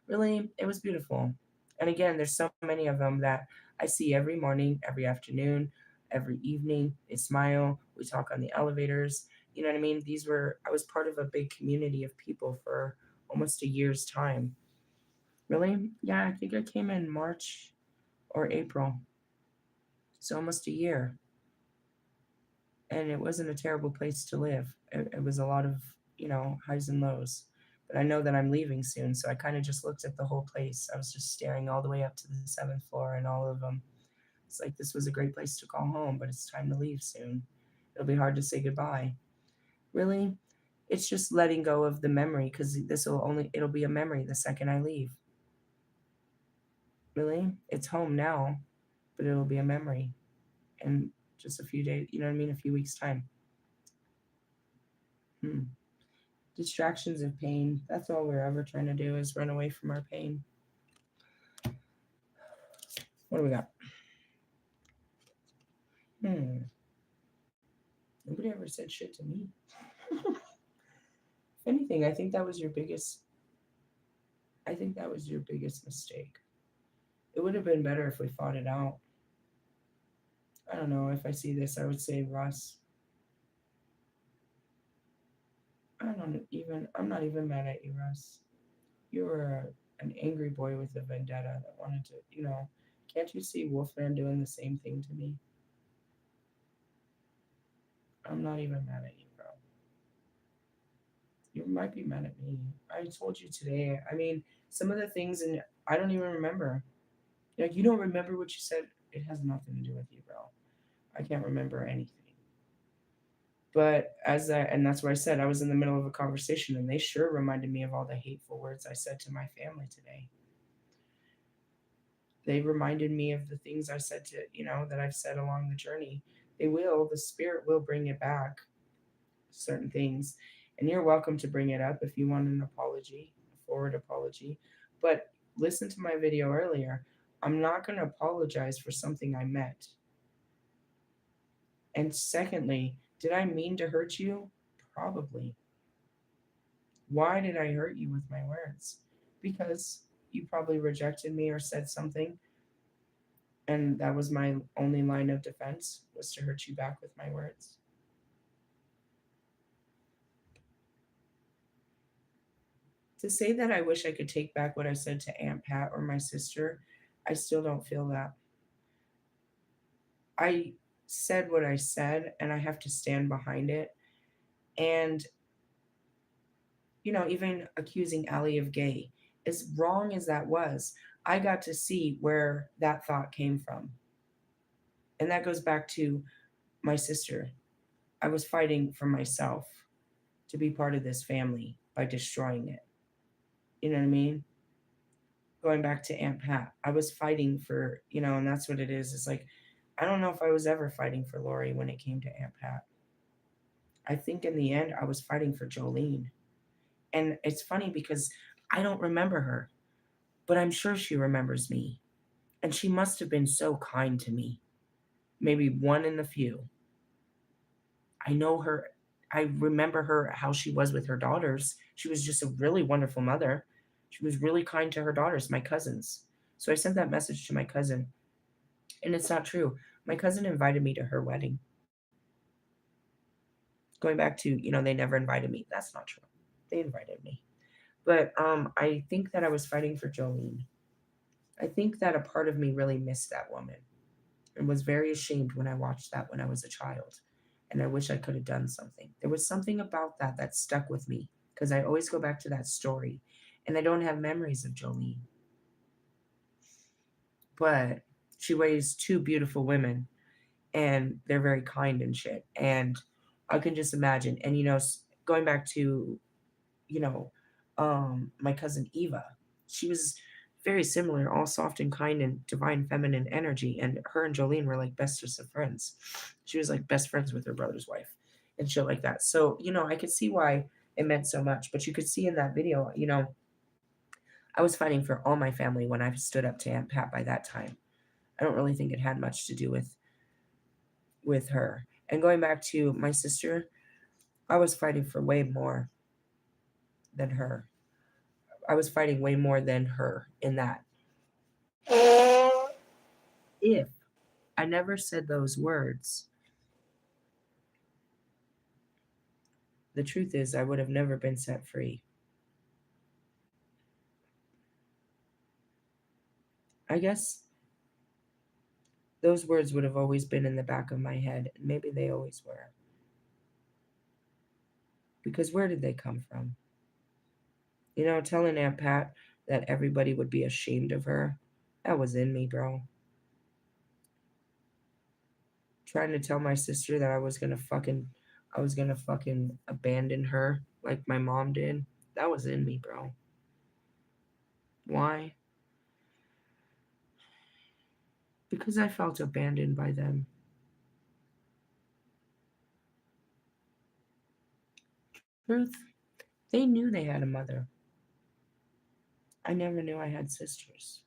Really, it was beautiful. And again, there's so many of them that I see every morning, every afternoon, every evening. They smile. We talk on the elevators. You know what I mean? I was part of a big community of people for almost a year's time. Really? Yeah, I think I came in March or April. So almost a year. And it wasn't a terrible place to live. It was a lot of, highs and lows. But I know that I'm leaving soon, so I kind of just looked at the whole place. I was just staring all the way up to the seventh floor and all of them. It's like this was a great place to call home, but it's time to leave soon. It'll be hard to say goodbye. Really, it's just letting go of the memory because it'll be a memory the second I leave. Really, it's home now, but it'll be a memory in just a few days. You know what I mean? A few weeks time. Hmm. Distractions of pain. That's all we're ever trying to do is run away from our pain. What do we got? Hmm. Nobody ever said shit to me. If anything, I think that was your biggest. I think that was your biggest mistake. It would have been better if we fought it out. I don't know. If I see this, I would say, Russ, I don't even. I'm not even mad at you, Russ. You were an angry boy with a vendetta that wanted to. Can't you see Wolfman doing the same thing to me? I'm not even mad at you, bro. You might be mad at me. I told you today. I mean, some of the things, and I don't even remember. Like, you don't remember what you said. It has nothing to do with you, bro. I can't remember anything. But and that's why I said I was in the middle of a conversation, and they sure reminded me of all the hateful words I said to my family today. They reminded me of the things I said that I've said along the journey. The spirit will bring it back, certain things. And you're welcome to bring it up if you want an apology, a forward apology. But listen to my video earlier. I'm not going to apologize for something I met. And secondly, did I mean to hurt you? Probably. Why did I hurt you with my words? Because you probably rejected me or said something, and that was my only line of defense, was to hurt you back with my words. To say that I wish I could take back what I said to Aunt Pat or my sister, I still don't feel that. I said what I said and I have to stand behind it. And, even accusing Allie of gay, as wrong as that was, I got to see where that thought came from. And that goes back to my sister. I was fighting for myself to be part of this family by destroying it. You know what I mean? Going back to Aunt Pat, I was fighting for, and that's what it is. It's like, I don't know if I was ever fighting for Lori when it came to Aunt Pat. I think in the end, I was fighting for Jolene. And it's funny because I don't remember her, but I'm sure she remembers me. And she must have been so kind to me. Maybe one in the few. I know her. I remember her, how she was with her daughters. She was just a really wonderful mother. She was really kind to her daughters, my cousins. So I sent that message to my cousin. And it's not true. My cousin invited me to her wedding. Going back to, they never invited me. That's not true. They invited me. But I think that I was fighting for Jolene. I think that a part of me really missed that woman and was very ashamed when I watched that when I was a child. And I wish I could have done something. There was something about that that stuck with me because I always go back to that story. And I don't have memories of Jolene, but she raised two beautiful women and they're very kind and shit. And I can just imagine. And, going back to, you know, my cousin Eva, she was very similar, all soft and kind and divine feminine energy. And her and Jolene were like bestest of friends. She was like best friends with her brother's wife and shit like that. So, I could see why it meant so much. But you could see in that video, I was fighting for all my family when I stood up to Aunt Pat by that time. I don't really think it had much to do with her. And going back to my sister, I was fighting for way more than her. I was fighting way more than her in that. If I never said those words, the truth is I would have never been set free. I guess those words would have always been in the back of my head, and maybe they always were. Because where did they come from? Telling Aunt Pat that everybody would be ashamed of her, that was in me, bro. Trying to tell my sister that I was gonna fucking abandon her like my mom did, that was in me, bro. Why? Because I felt abandoned by them. Truth, they knew they had a mother. I never knew I had sisters.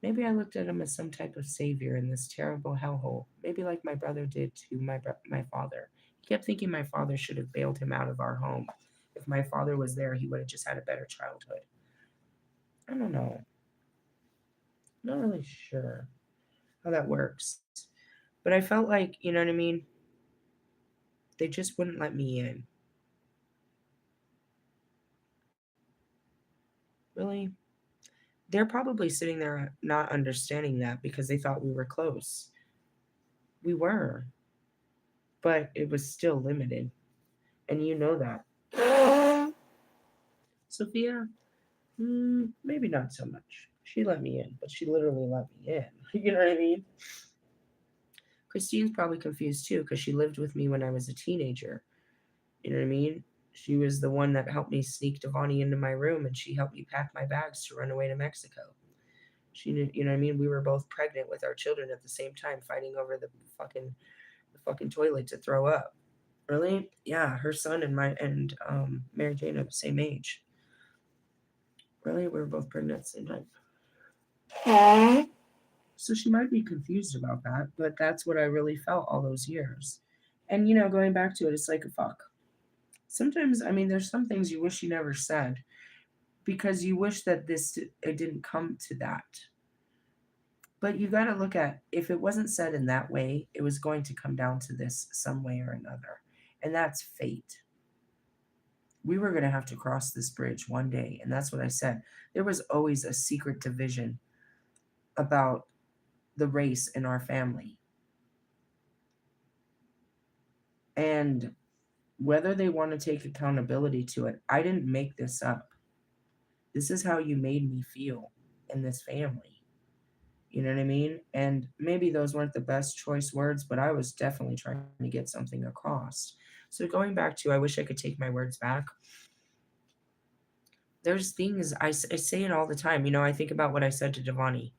Maybe I looked at them as some type of savior in this terrible hellhole. Maybe like my brother did to my father. He kept thinking my father should have bailed him out of our home. If my father was there, he would have just had a better childhood. I don't know. I'm not really sure how that works. But I felt like, you know what I mean? They just wouldn't let me in. Really? They're probably sitting there not understanding that because they thought we were close. We were, but it was still limited. And you know that. Sophia, maybe not so much. She let me in, but she literally let me in. You know what I mean? Christine's probably confused too because she lived with me when I was a teenager. You know what I mean? She was the one that helped me sneak Devani into my room and she helped me pack my bags to run away to Mexico. She did, you know what I mean? We were both pregnant with our children at the same time, fighting over the fucking toilet to throw up. Really? Yeah, her son and Mary Jane are the same age. Really? We were both pregnant at the same time. So she might be confused about that, but that's what I really felt all those years. And going back to it, it's like a fuck. Sometimes, I mean, there's some things you wish you never said because you wish that it didn't come to that. But you got to look at if it wasn't said in that way, it was going to come down to this some way or another. And that's fate. We were going to have to cross this bridge one day. And that's what I said. There was always a secret division about the race in our family. And whether they want to take accountability to it, I didn't make this up. This is how you made me feel in this family. You know what I mean? And maybe those weren't the best choice words, but I was definitely trying to get something across. So going back to, I wish I could take my words back. There's things I say it all the time. I think about what I said to Devani.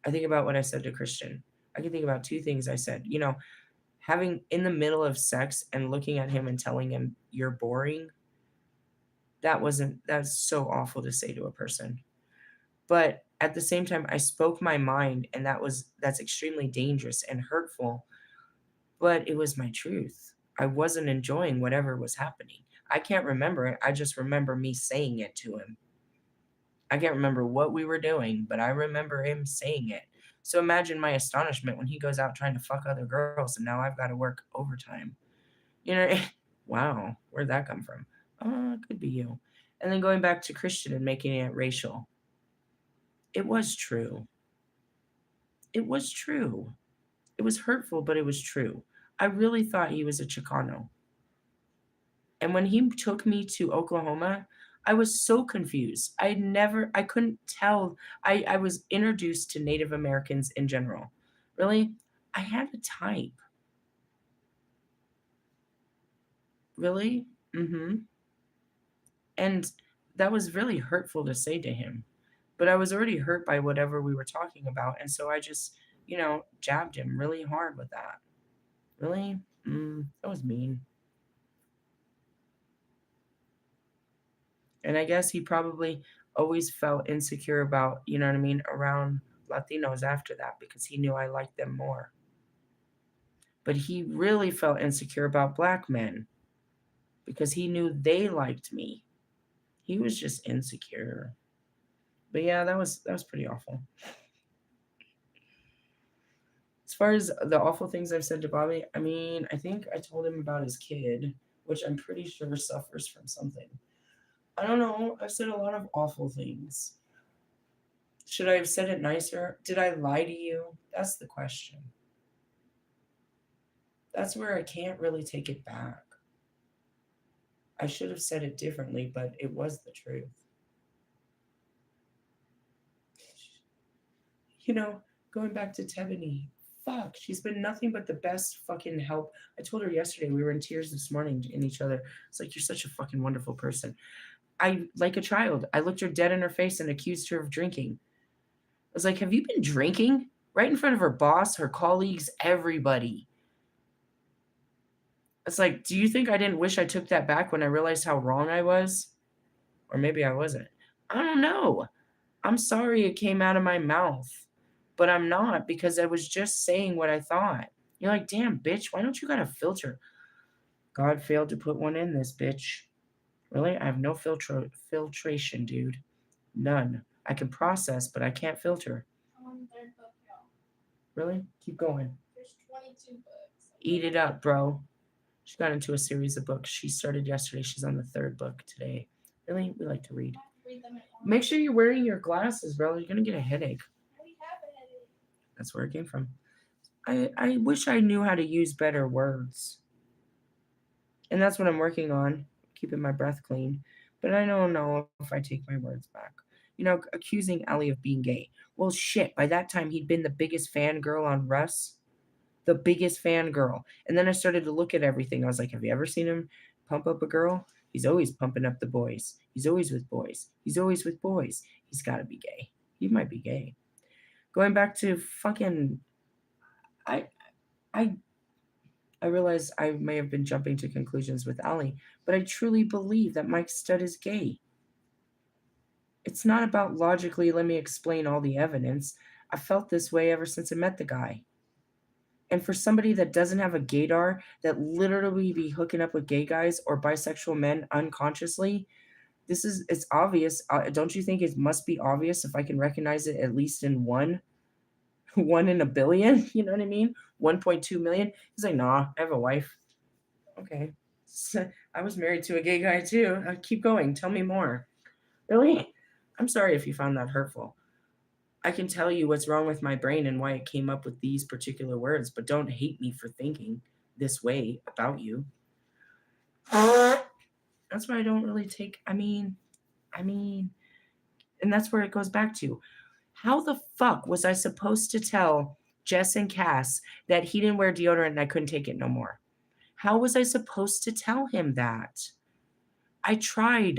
I think about what I said to Christian. I can think about two things I said. Having in the middle of sex and looking at him and telling him you're boring. That's so awful to say to a person. But at the same time, I spoke my mind, and that's extremely dangerous and hurtful. But it was my truth. I wasn't enjoying whatever was happening. I can't remember it. I just remember me saying it to him. I can't remember what we were doing, but I remember him saying it. So imagine my astonishment when he goes out trying to fuck other girls, and now I've got to work overtime. You know, wow, where'd that come from? Could be you. And then going back to Christian and making it racial. It was true. It was true. It was hurtful, but it was true. I really thought he was a Chicano. And when he took me to Oklahoma, I was so confused. I couldn't tell. I was introduced to Native Americans in general. Really? I had a type. Really? Mm-hmm. And that was really hurtful to say to him. But I was already hurt by whatever we were talking about. And so I just, jabbed him really hard with that. Really? That was mean. And I guess he probably always felt insecure about, you know what I mean, around Latinos after that because he knew I liked them more. But he really felt insecure about black men because he knew they liked me. He was just insecure. But yeah, that was pretty awful. As far as the awful things I've said to Bobby, I mean, I think I told him about his kid, which I'm pretty sure suffers from something. I don't know. I've said a lot of awful things. Should I have said it nicer? Did I lie to you? That's the question. That's where I can't really take it back. I should have said it differently, but it was the truth. You know, going back to Tebony, fuck, she's been nothing but the best fucking help. I told her yesterday, we were in tears this morning in each other. It's like, you're such a fucking wonderful person. Like a child, I looked her dead in her face and accused her of drinking. I was like, have you been drinking? Right in front of her boss, her colleagues, everybody. It's like, do you think I didn't wish I took that back when I realized how wrong I was? Or maybe I wasn't. I don't know. I'm sorry it came out of my mouth, but I'm not because I was just saying what I thought. You're like, damn, bitch, why don't you got a filter? God failed to put one in this, bitch. Really? I have no filtration, dude. None. I can process, but I can't filter. I'm on the third book, y'all. Really? Keep going. There's 22 books. Eat it up, bro. She got into a series of books. She started yesterday. She's on the third book today. Really? We like to read. I have to read them at once. Make sure you're wearing your glasses, bro. You're going to get a headache. We have a headache. That's where it came from. I wish I knew how to use better words. And that's what I'm working on, keeping my breath clean. But I don't know if I take my words back. Accusing Ellie of being gay. Well, shit, by that time he'd been the biggest fangirl on Russ. The biggest fangirl. And then I started to look at everything. I was like, have you ever seen him pump up a girl? He's always pumping up the boys. He's always with boys. He's always with boys. He's got to be gay. He might be gay. Going back to fucking I I I realize I may have been jumping to conclusions with Ali, but I truly believe that Mike Stud is gay. It's not about logically, let me explain all the evidence. I felt this way ever since I met the guy. And for somebody that doesn't have a gaydar, that literally be hooking up with gay guys or bisexual men unconsciously, it's obvious. Don't you think it must be obvious if I can recognize it at least in one? One in a billion? You know what I mean? 1.2 million? He's like, nah, I have a wife. Okay. So, I was married to a gay guy too. Keep going. Tell me more. Really? I'm sorry if you found that hurtful. I can tell you what's wrong with my brain and why it came up with these particular words, but don't hate me for thinking this way about you. That's why I don't really take, I mean, and that's where it goes back to. How the fuck was I supposed to tell Jess and Cass that he didn't wear deodorant and I couldn't take it no more? How was I supposed to tell him that? I tried.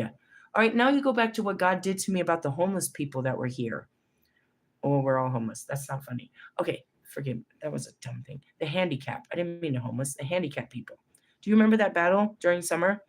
All right, now you go back to what God did to me about the homeless people that were here. Oh, we're all homeless. That's not funny. Okay, forgive me. That was a dumb thing. The handicap. I didn't mean the homeless. The handicap people. Do you remember that battle during summer?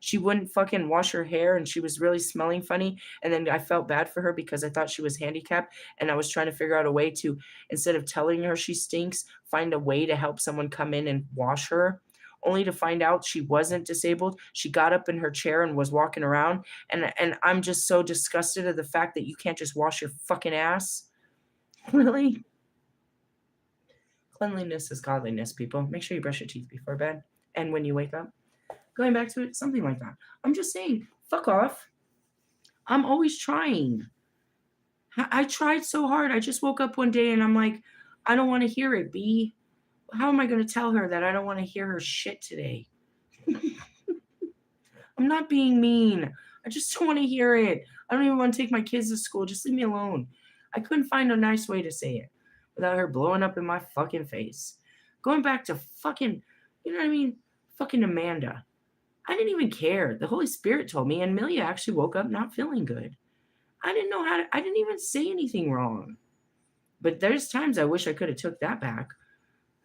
She wouldn't fucking wash her hair and she was really smelling funny. And then I felt bad for her because I thought she was handicapped. And I was trying to figure out a way to, instead of telling her she stinks, find a way to help someone come in and wash her. Only to find out she wasn't disabled. She got up in her chair and was walking around. And I'm just so disgusted at the fact that you can't just wash your fucking ass. Really? Cleanliness is godliness, people. Make sure you brush your teeth before bed. and when you wake up, going back to it, something like that. I'm just saying, fuck off. I'm always trying. I tried so hard. I just woke up one day and I'm like, I don't want to hear it, B. How am I going to tell her that I don't want to hear her shit today? I'm not being mean. I just don't want to hear it. I don't even want to take my kids to school. Just leave me alone. I couldn't find a nice way to say it without her blowing up in my fucking face. Going back to fucking, you know what I mean? Fucking Amanda. I didn't even care. The Holy Spirit told me, and Amelia actually woke up not feeling good. I didn't know how to, I didn't even say anything wrong. But there's times I wish I could have took that back.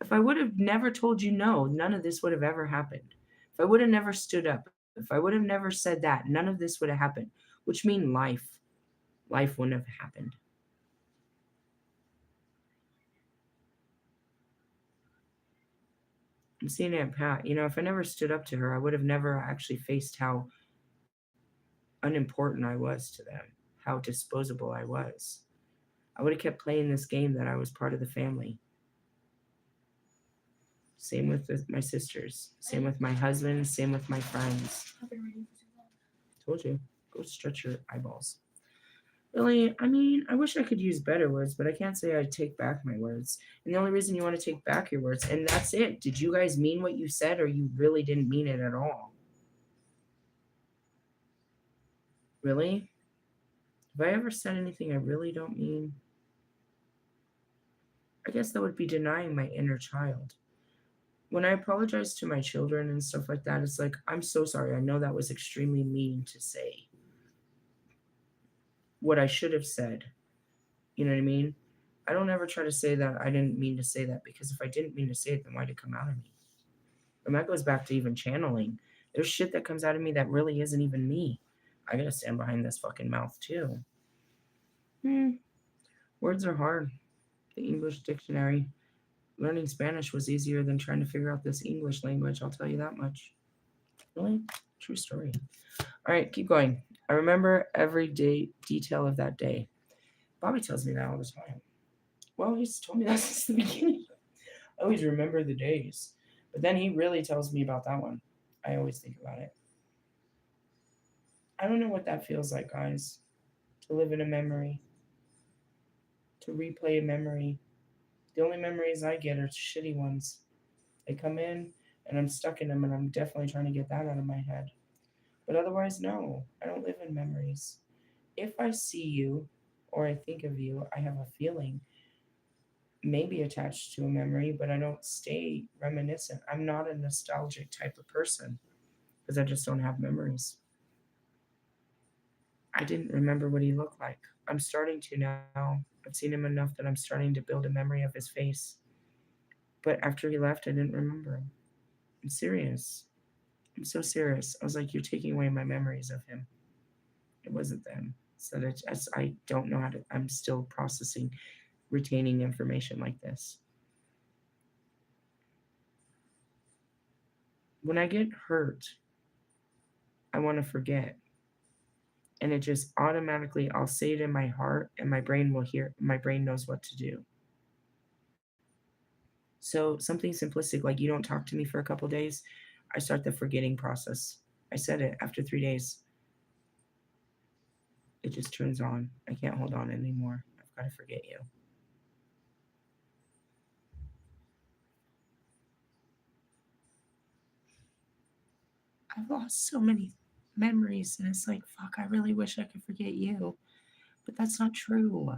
If I would have never told you no, none of this would have ever happened. If I would have never stood up, if I would have never said that, none of this would have happened, which means life wouldn't have happened. I'm seeing Aunt Pat. You know, if I never stood up to her, I would have never actually faced how unimportant I was to them, how disposable I was. I would have kept playing this game that I was part of the family. Same with my sisters. Same with my husband. Same with my friends. I've been reading for too long. Told you. Go stretch your eyeballs. Really, I mean, I wish I could use better words, but I can't say I take back my words. And the only reason you want to take back your words, and that's it. Did you guys mean what you said, or you really didn't mean it at all? Really? Have I ever said anything I really don't mean? I guess that would be denying my inner child. When I apologize to my children and stuff like that, it's like, I'm so sorry. I know that was extremely mean to say. What I should have said. You know what I mean? I don't ever try to say that I didn't mean to say that, because if I didn't mean to say it, then why'd it come out of me? And that goes back to even channeling. There's shit that comes out of me that really isn't even me. I gotta stand behind this fucking mouth too. Words are hard. The English dictionary. Learning Spanish was easier than trying to figure out this English language, I'll tell you that much. Really? True story. All right, keep going. I remember every day detail of that day. Bobby tells me that all the time. Well, he's told me that since the beginning. I always remember the days. But then he really tells me about that one. I always think about it. I don't know what that feels like, guys. To live in a memory. To replay a memory. The only memories I get are shitty ones. They come in and I'm stuck in them, and I'm definitely trying to get that out of my head. But otherwise, no, I don't live in memories. If I see you or I think of you, I have a feeling, maybe attached to a memory, but I don't stay reminiscent. I'm not a nostalgic type of person because I just don't have memories. I didn't remember what he looked like. I'm starting to now. I've seen him enough that I'm starting to build a memory of his face. But after he left, I didn't remember him. I'm serious. I'm so serious. I was like, you're taking away my memories of him. It wasn't them. So that I don't know how to, I'm still processing, retaining information like this. When I get hurt, I want to forget. And it just automatically, I'll say it in my heart, and my brain will hear, my brain knows what to do. So something simplistic like you don't talk to me for a couple days, I start the forgetting process. I said it after 3 days. It just turns on. I can't hold on anymore. I've got to forget you. I've lost so many memories, and it's like, fuck, I really wish I could forget you. But that's not true.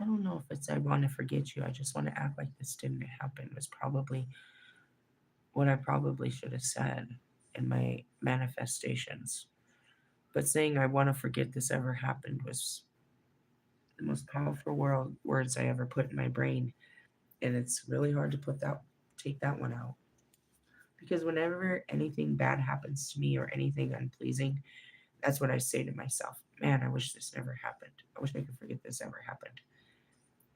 I don't know if it's I want to forget you. I just want to act like this didn't happen, was probably what I probably should have said in my manifestations. But saying I want to forget this ever happened was the most powerful words I ever put in my brain. And it's really hard to take that one out. Because whenever anything bad happens to me or anything unpleasing, that's what I say to myself. Man, I wish this never happened. I wish I could forget this ever happened.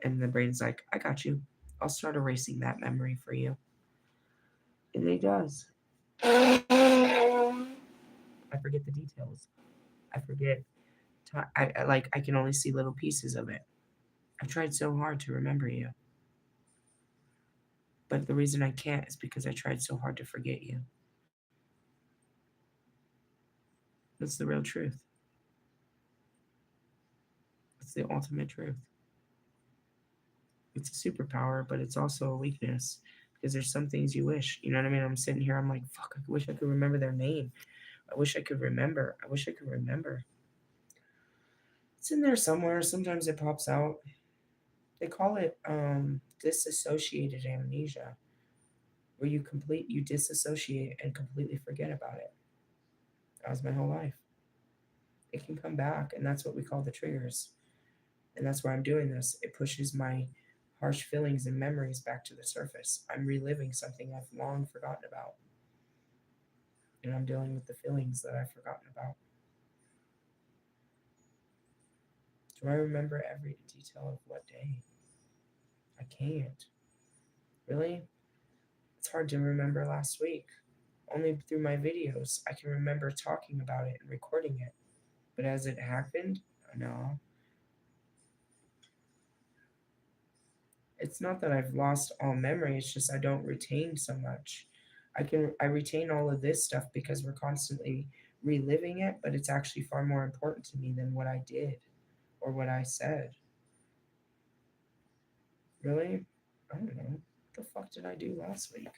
And the brain's like, I got you. I'll start erasing that memory for you. And it does. I forget the details. I forget. I can only see little pieces of it. I've tried so hard to remember you. But the reason I can't is because I tried so hard to forget you. That's the real truth. It's the ultimate truth. It's a superpower, but it's also a weakness because there's some things you wish. You know what I mean? I'm sitting here, I'm like, fuck, I wish I could remember their name. I wish I could remember. I wish I could remember. It's in there somewhere. Sometimes it pops out. They call it disassociated amnesia, where you disassociate and completely forget about it. That was my whole life. It can come back, and that's what we call the triggers. And that's why I'm doing this. It pushes my harsh feelings and memories back to the surface. I'm reliving something I've long forgotten about. And I'm dealing with the feelings that I've forgotten about. Do I remember every detail of what day? I can't. Really? It's hard to remember last week. Only through my videos I can remember talking about it and recording it. But as it happened, no. It's not that I've lost all memory, it's just I don't retain so much. I retain all of this stuff because we're constantly reliving it, but it's actually far more important to me than what I did or what I said. Really? I don't know. What the fuck did I do last week?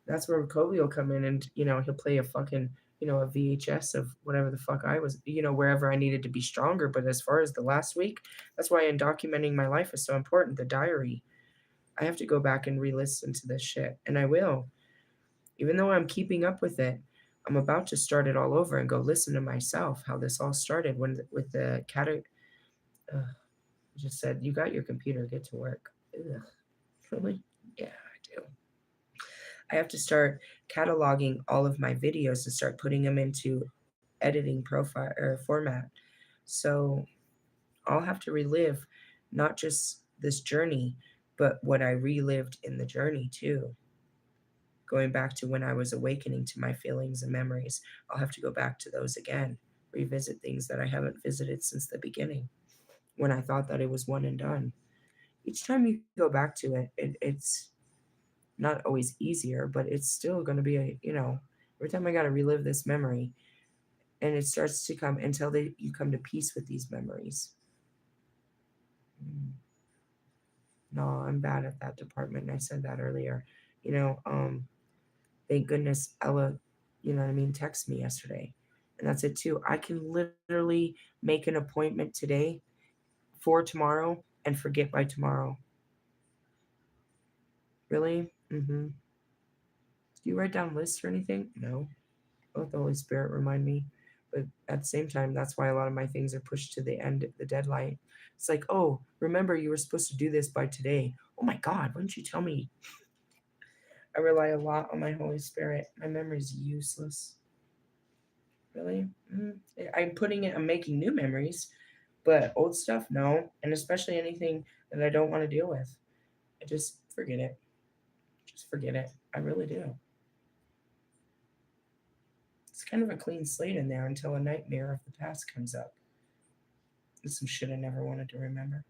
That's where Kobe will come in and, he'll play a fucking, a VHS of whatever the fuck I was, wherever I needed to be stronger. But as far as the last week, that's why in documenting my life is so important. The diary. I have to go back and re-listen to this shit. And I will. Even though I'm keeping up with it, I'm about to start it all over and go listen to myself, how this all started with the cat. Just said, you got your computer, get to work. Ugh. Really? Yeah, I do. I have to start cataloging all of my videos and start putting them into editing profile or format. So I'll have to relive not just this journey, but what I relived in the journey too. Going back to when I was awakening to my feelings and memories, I'll have to go back to those again, revisit things that I haven't visited since the beginning when I thought that it was one and done. Each time you go back to it's not always easier, but it's still going to be every time I got to relive this memory, and it starts to come until you come to peace with these memories. Mm. No, I'm bad at that department. And I said that earlier. You know, thank goodness Ella, text me yesterday. And that's it too. I can literally make an appointment today for tomorrow and forget by tomorrow. Really? Mm-hmm. Do you write down lists or anything? No. Let the Holy Spirit remind me. But at the same time, that's why a lot of my things are pushed to the end, the deadline. It's like, oh, remember you were supposed to do this by today. Oh my God, why don't you tell me? I rely a lot on my Holy Spirit. My memory's useless. Really? I'm putting it, I'm making new memories, but old stuff, no. And especially anything that I don't want to deal with. I just forget it. Just forget it. I really do. It's kind of a clean slate in there until a nightmare of the past comes up. It's some shit I never wanted to remember.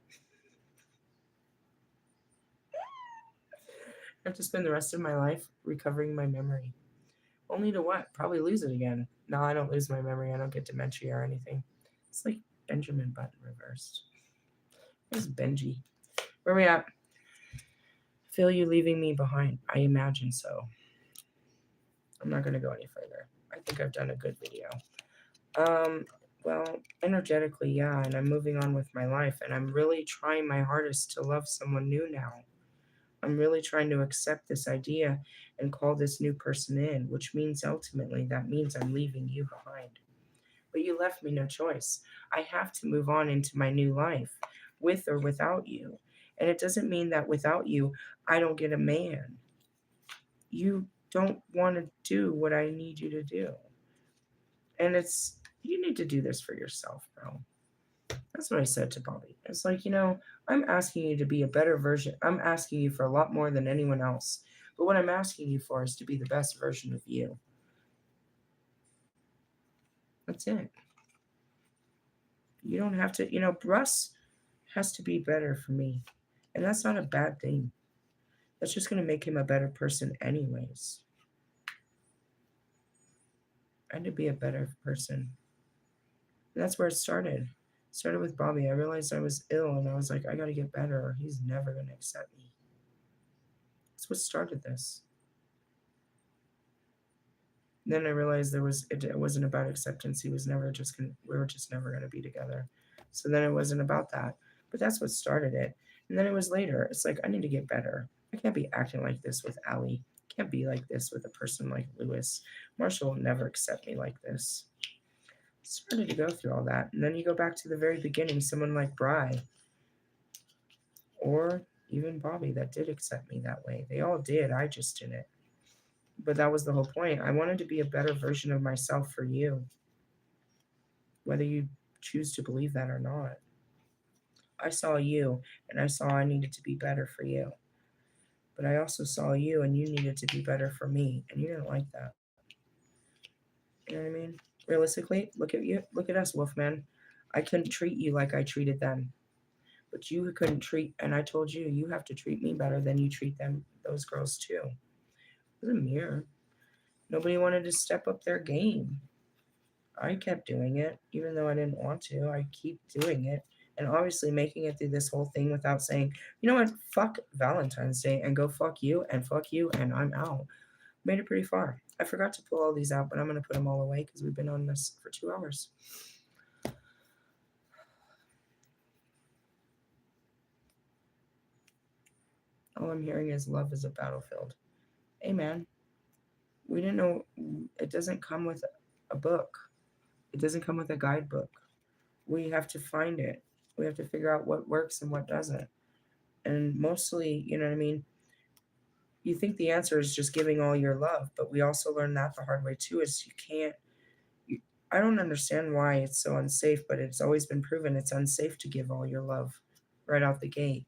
I have to spend the rest of my life recovering my memory. Only to what? Probably lose it again. No, I don't lose my memory. I don't get dementia or anything. It's like Benjamin Button reversed. Where's Benji? Where are we at? Feel you leaving me behind. I imagine so. I'm not going to go any further. I think I've done a good video. Well, energetically, yeah, and I'm moving on with my life, and I'm really trying my hardest to love someone new now. I'm really trying to accept this idea and call this new person in, which means ultimately that means I'm leaving you behind. But you left me no choice. I have to move on into my new life, with or without you. And it doesn't mean that without you, I don't get a man. You don't want to do what I need you to do. And you need to do this for yourself, bro. That's what I said to Bobby. It's like, I'm asking you to be a better version. I'm asking you for a lot more than anyone else. But what I'm asking you for is to be the best version of you. That's it. You don't have to, Russ has to be better for me. And that's not a bad thing. That's just going to make him a better person, anyways. I had to be a better person. And that's where it started. It started with Bobby. I realized I was ill and I was like, I got to get better or he's never going to accept me. That's what started this. Then I realized it wasn't about acceptance. We were just never gonna be together. So then it wasn't about that. But that's what started it. And then it was later. It's like I need to get better. I can't be acting like this with Allie. I can't be like this with a person like Lewis. Marshall will never accept me like this. Started to go through all that. And then you go back to the very beginning, someone like Bri. Or even Bobby that did accept me that way. They all did. I just didn't. But that was the whole point. I wanted to be a better version of myself for you, whether you choose to believe that or not. I saw you, and I saw I needed to be better for you. But I also saw you, and you needed to be better for me, and you didn't like that. You know what I mean? Realistically, look at you. Look at us, Wolfman. I couldn't treat you like I treated them. But you couldn't treat, and I told you, you have to treat me better than you treat them, those girls too. It was a mirror. Nobody wanted to step up their game. I kept doing it, even though I didn't want to. I keep doing it. And obviously making it through this whole thing without saying, you know what, fuck Valentine's Day and go fuck you and I'm out. Made it pretty far. I forgot to pull all these out, but I'm going to put them all away because we've been on this for 2 hours. All I'm hearing is love is a battlefield. Amen. We didn't know, it doesn't come with a book. It doesn't come with a guidebook. We have to find it. We have to figure out what works and what doesn't. And mostly, you know what I mean? You think the answer is just giving all your love, but we also learn that the hard way too is I don't understand why it's so unsafe, but it's always been proven it's unsafe to give all your love right out the gate.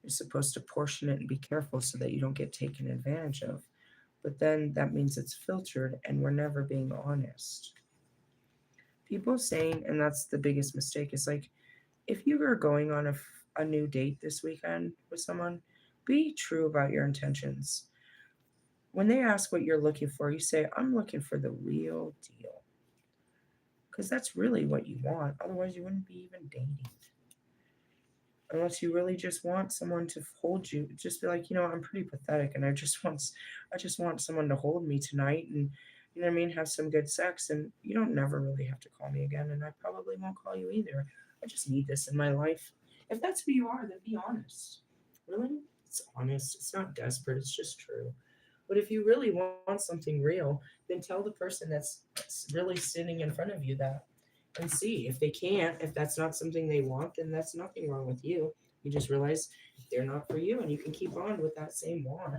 You're supposed to portion it and be careful so that you don't get taken advantage of. But then that means it's filtered and we're never being honest. People saying, and that's the biggest mistake, is like, if you are going on a new date this weekend with someone, be true about your intentions. When they ask what you're looking for, you say, I'm looking for the real deal. Because that's really what you want. Otherwise, you wouldn't be even dating. Unless you really just want someone to hold you, just be like, I'm pretty pathetic, and I just want someone to hold me tonight, and you know what I mean, have some good sex, and you don't never really have to call me again, and I probably won't call you either. I just need this in my life. If that's who you are, then be honest. Really, it's honest. It's not desperate. It's just true. But if you really want something real, then tell the person that's really sitting in front of you that and see if they can't, if that's not something they want, then that's nothing wrong with you. You just realize they're not for you and you can keep on with that same want.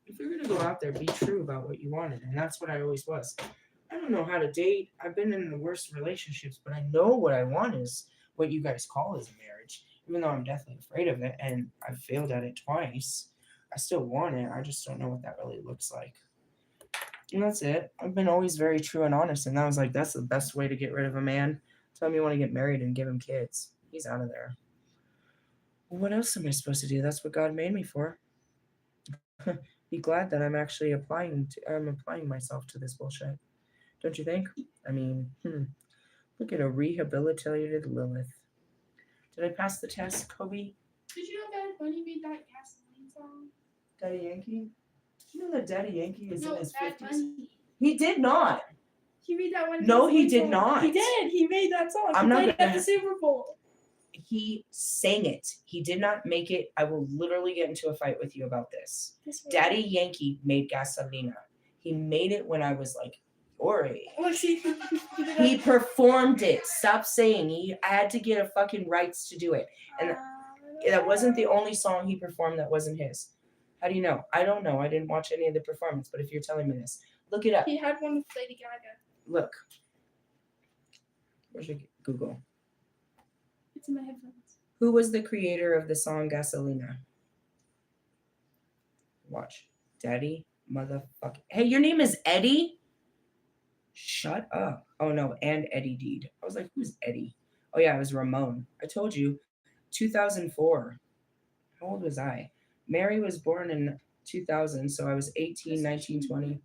If you're going to go out there, be true about what you wanted. And that's what I always was. I don't know how to date. I've been in the worst relationships, but I know what I want is what you guys call as a marriage. Even though I'm definitely afraid of it and I've failed at it twice, I still want it. I just don't know what that really looks like. And that's it. I've been always very true and honest. And that was like, that's the best way to get rid of a man. Tell him you want to get married and give him kids. He's out of there. Well, what else am I supposed to do? That's what God made me for. Be glad that I'm actually applying myself to this bullshit. Don't you think? I mean, look at a rehabilitated Lilith. Did I pass the test, Kobe? Did you know that when he made that gasoline song? Daddy Yankee? Did you know that Daddy Yankee is in his Bad 50s? Bunny. He did not. He made that one. No, he gasoline did song. not. He did. He made that song. I'm he not played it gonna- at the Super Bowl. He sang it. He did not make it. I will literally get into a fight with you about this. Daddy Yankee made Gasolina. He made it when I was like your age. Well, see, He performed it. Stop saying. I had to get a fucking rights to do it. And that wasn't the only song he performed that wasn't his. How do you know? I don't know. I didn't watch any of the performance, but if you're telling me this, look it up. He had one with Lady Gaga. Look. Where's your Google? It's in my headphones. Who was the creator of the song Gasolina? Watch. Daddy motherfucking. Hey, your name is Eddie? Shut up. Oh no, and Eddie Deed. I was like, who's Eddie? Oh yeah, it was Ramon. I told you, 2004. How old was I? Mary was born in 2000, so I was 18, 19, 20.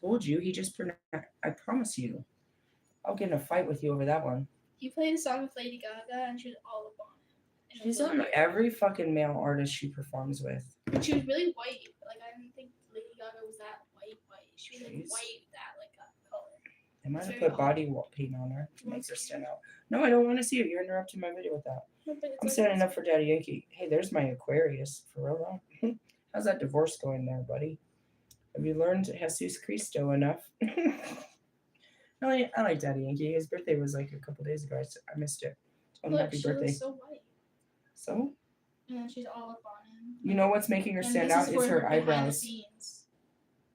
Told you, he just I promise you. I'll get in a fight with you over that one. He played a song with Lady Gaga, and she was all up on it. And it was She's really on weird. every fucking male artist she performs with. And she was really white. Like I didn't think Lady Gaga was that white. She was like Jeez. white, that like color. They might have Very put odd. body paint on her to make her stand out. No, I don't want to see it. You're interrupting my video with that. No, but it's I'm like standing up for Daddy Yankee. Hey, there's my Aquarius. For real though. How's that divorce going there, buddy? Have you learned Jesus Cristo enough? No, I like Daddy Yankee. His birthday was like a couple days ago. I missed it. Told him Look, happy she birthday. looks so white. So, And then she's all up on him. you know what's making her And stand this out is where her behind the eyebrows. scenes.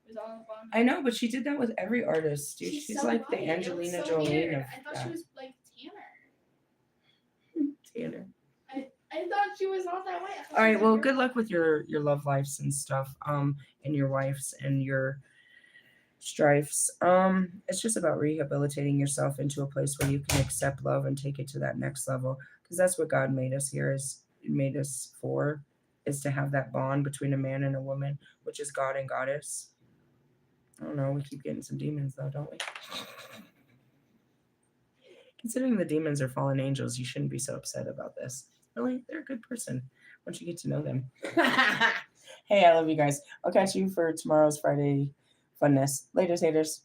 It was all up on I know, but she did that with every artist, dude. She's so like the white. It looks Angelina so Jolie weird. of I thought that. she was like tanner. Tanner. I thought she was not that white. I thought All she right, was well, like good luck with your love lives and stuff, and your wives and your strifes. It's just about rehabilitating yourself into a place where you can accept love and take it to that next level, because that's what God made us here, is made us for, is to have that bond between a man and a woman, which is God and Goddess. I don't know, we keep getting some demons though, don't we? Considering the demons are fallen angels, you shouldn't be so upset about this. Really, they're a good person once you get to know them. Hey, I love you guys. I'll catch you for tomorrow's Friday funness. Later, haters.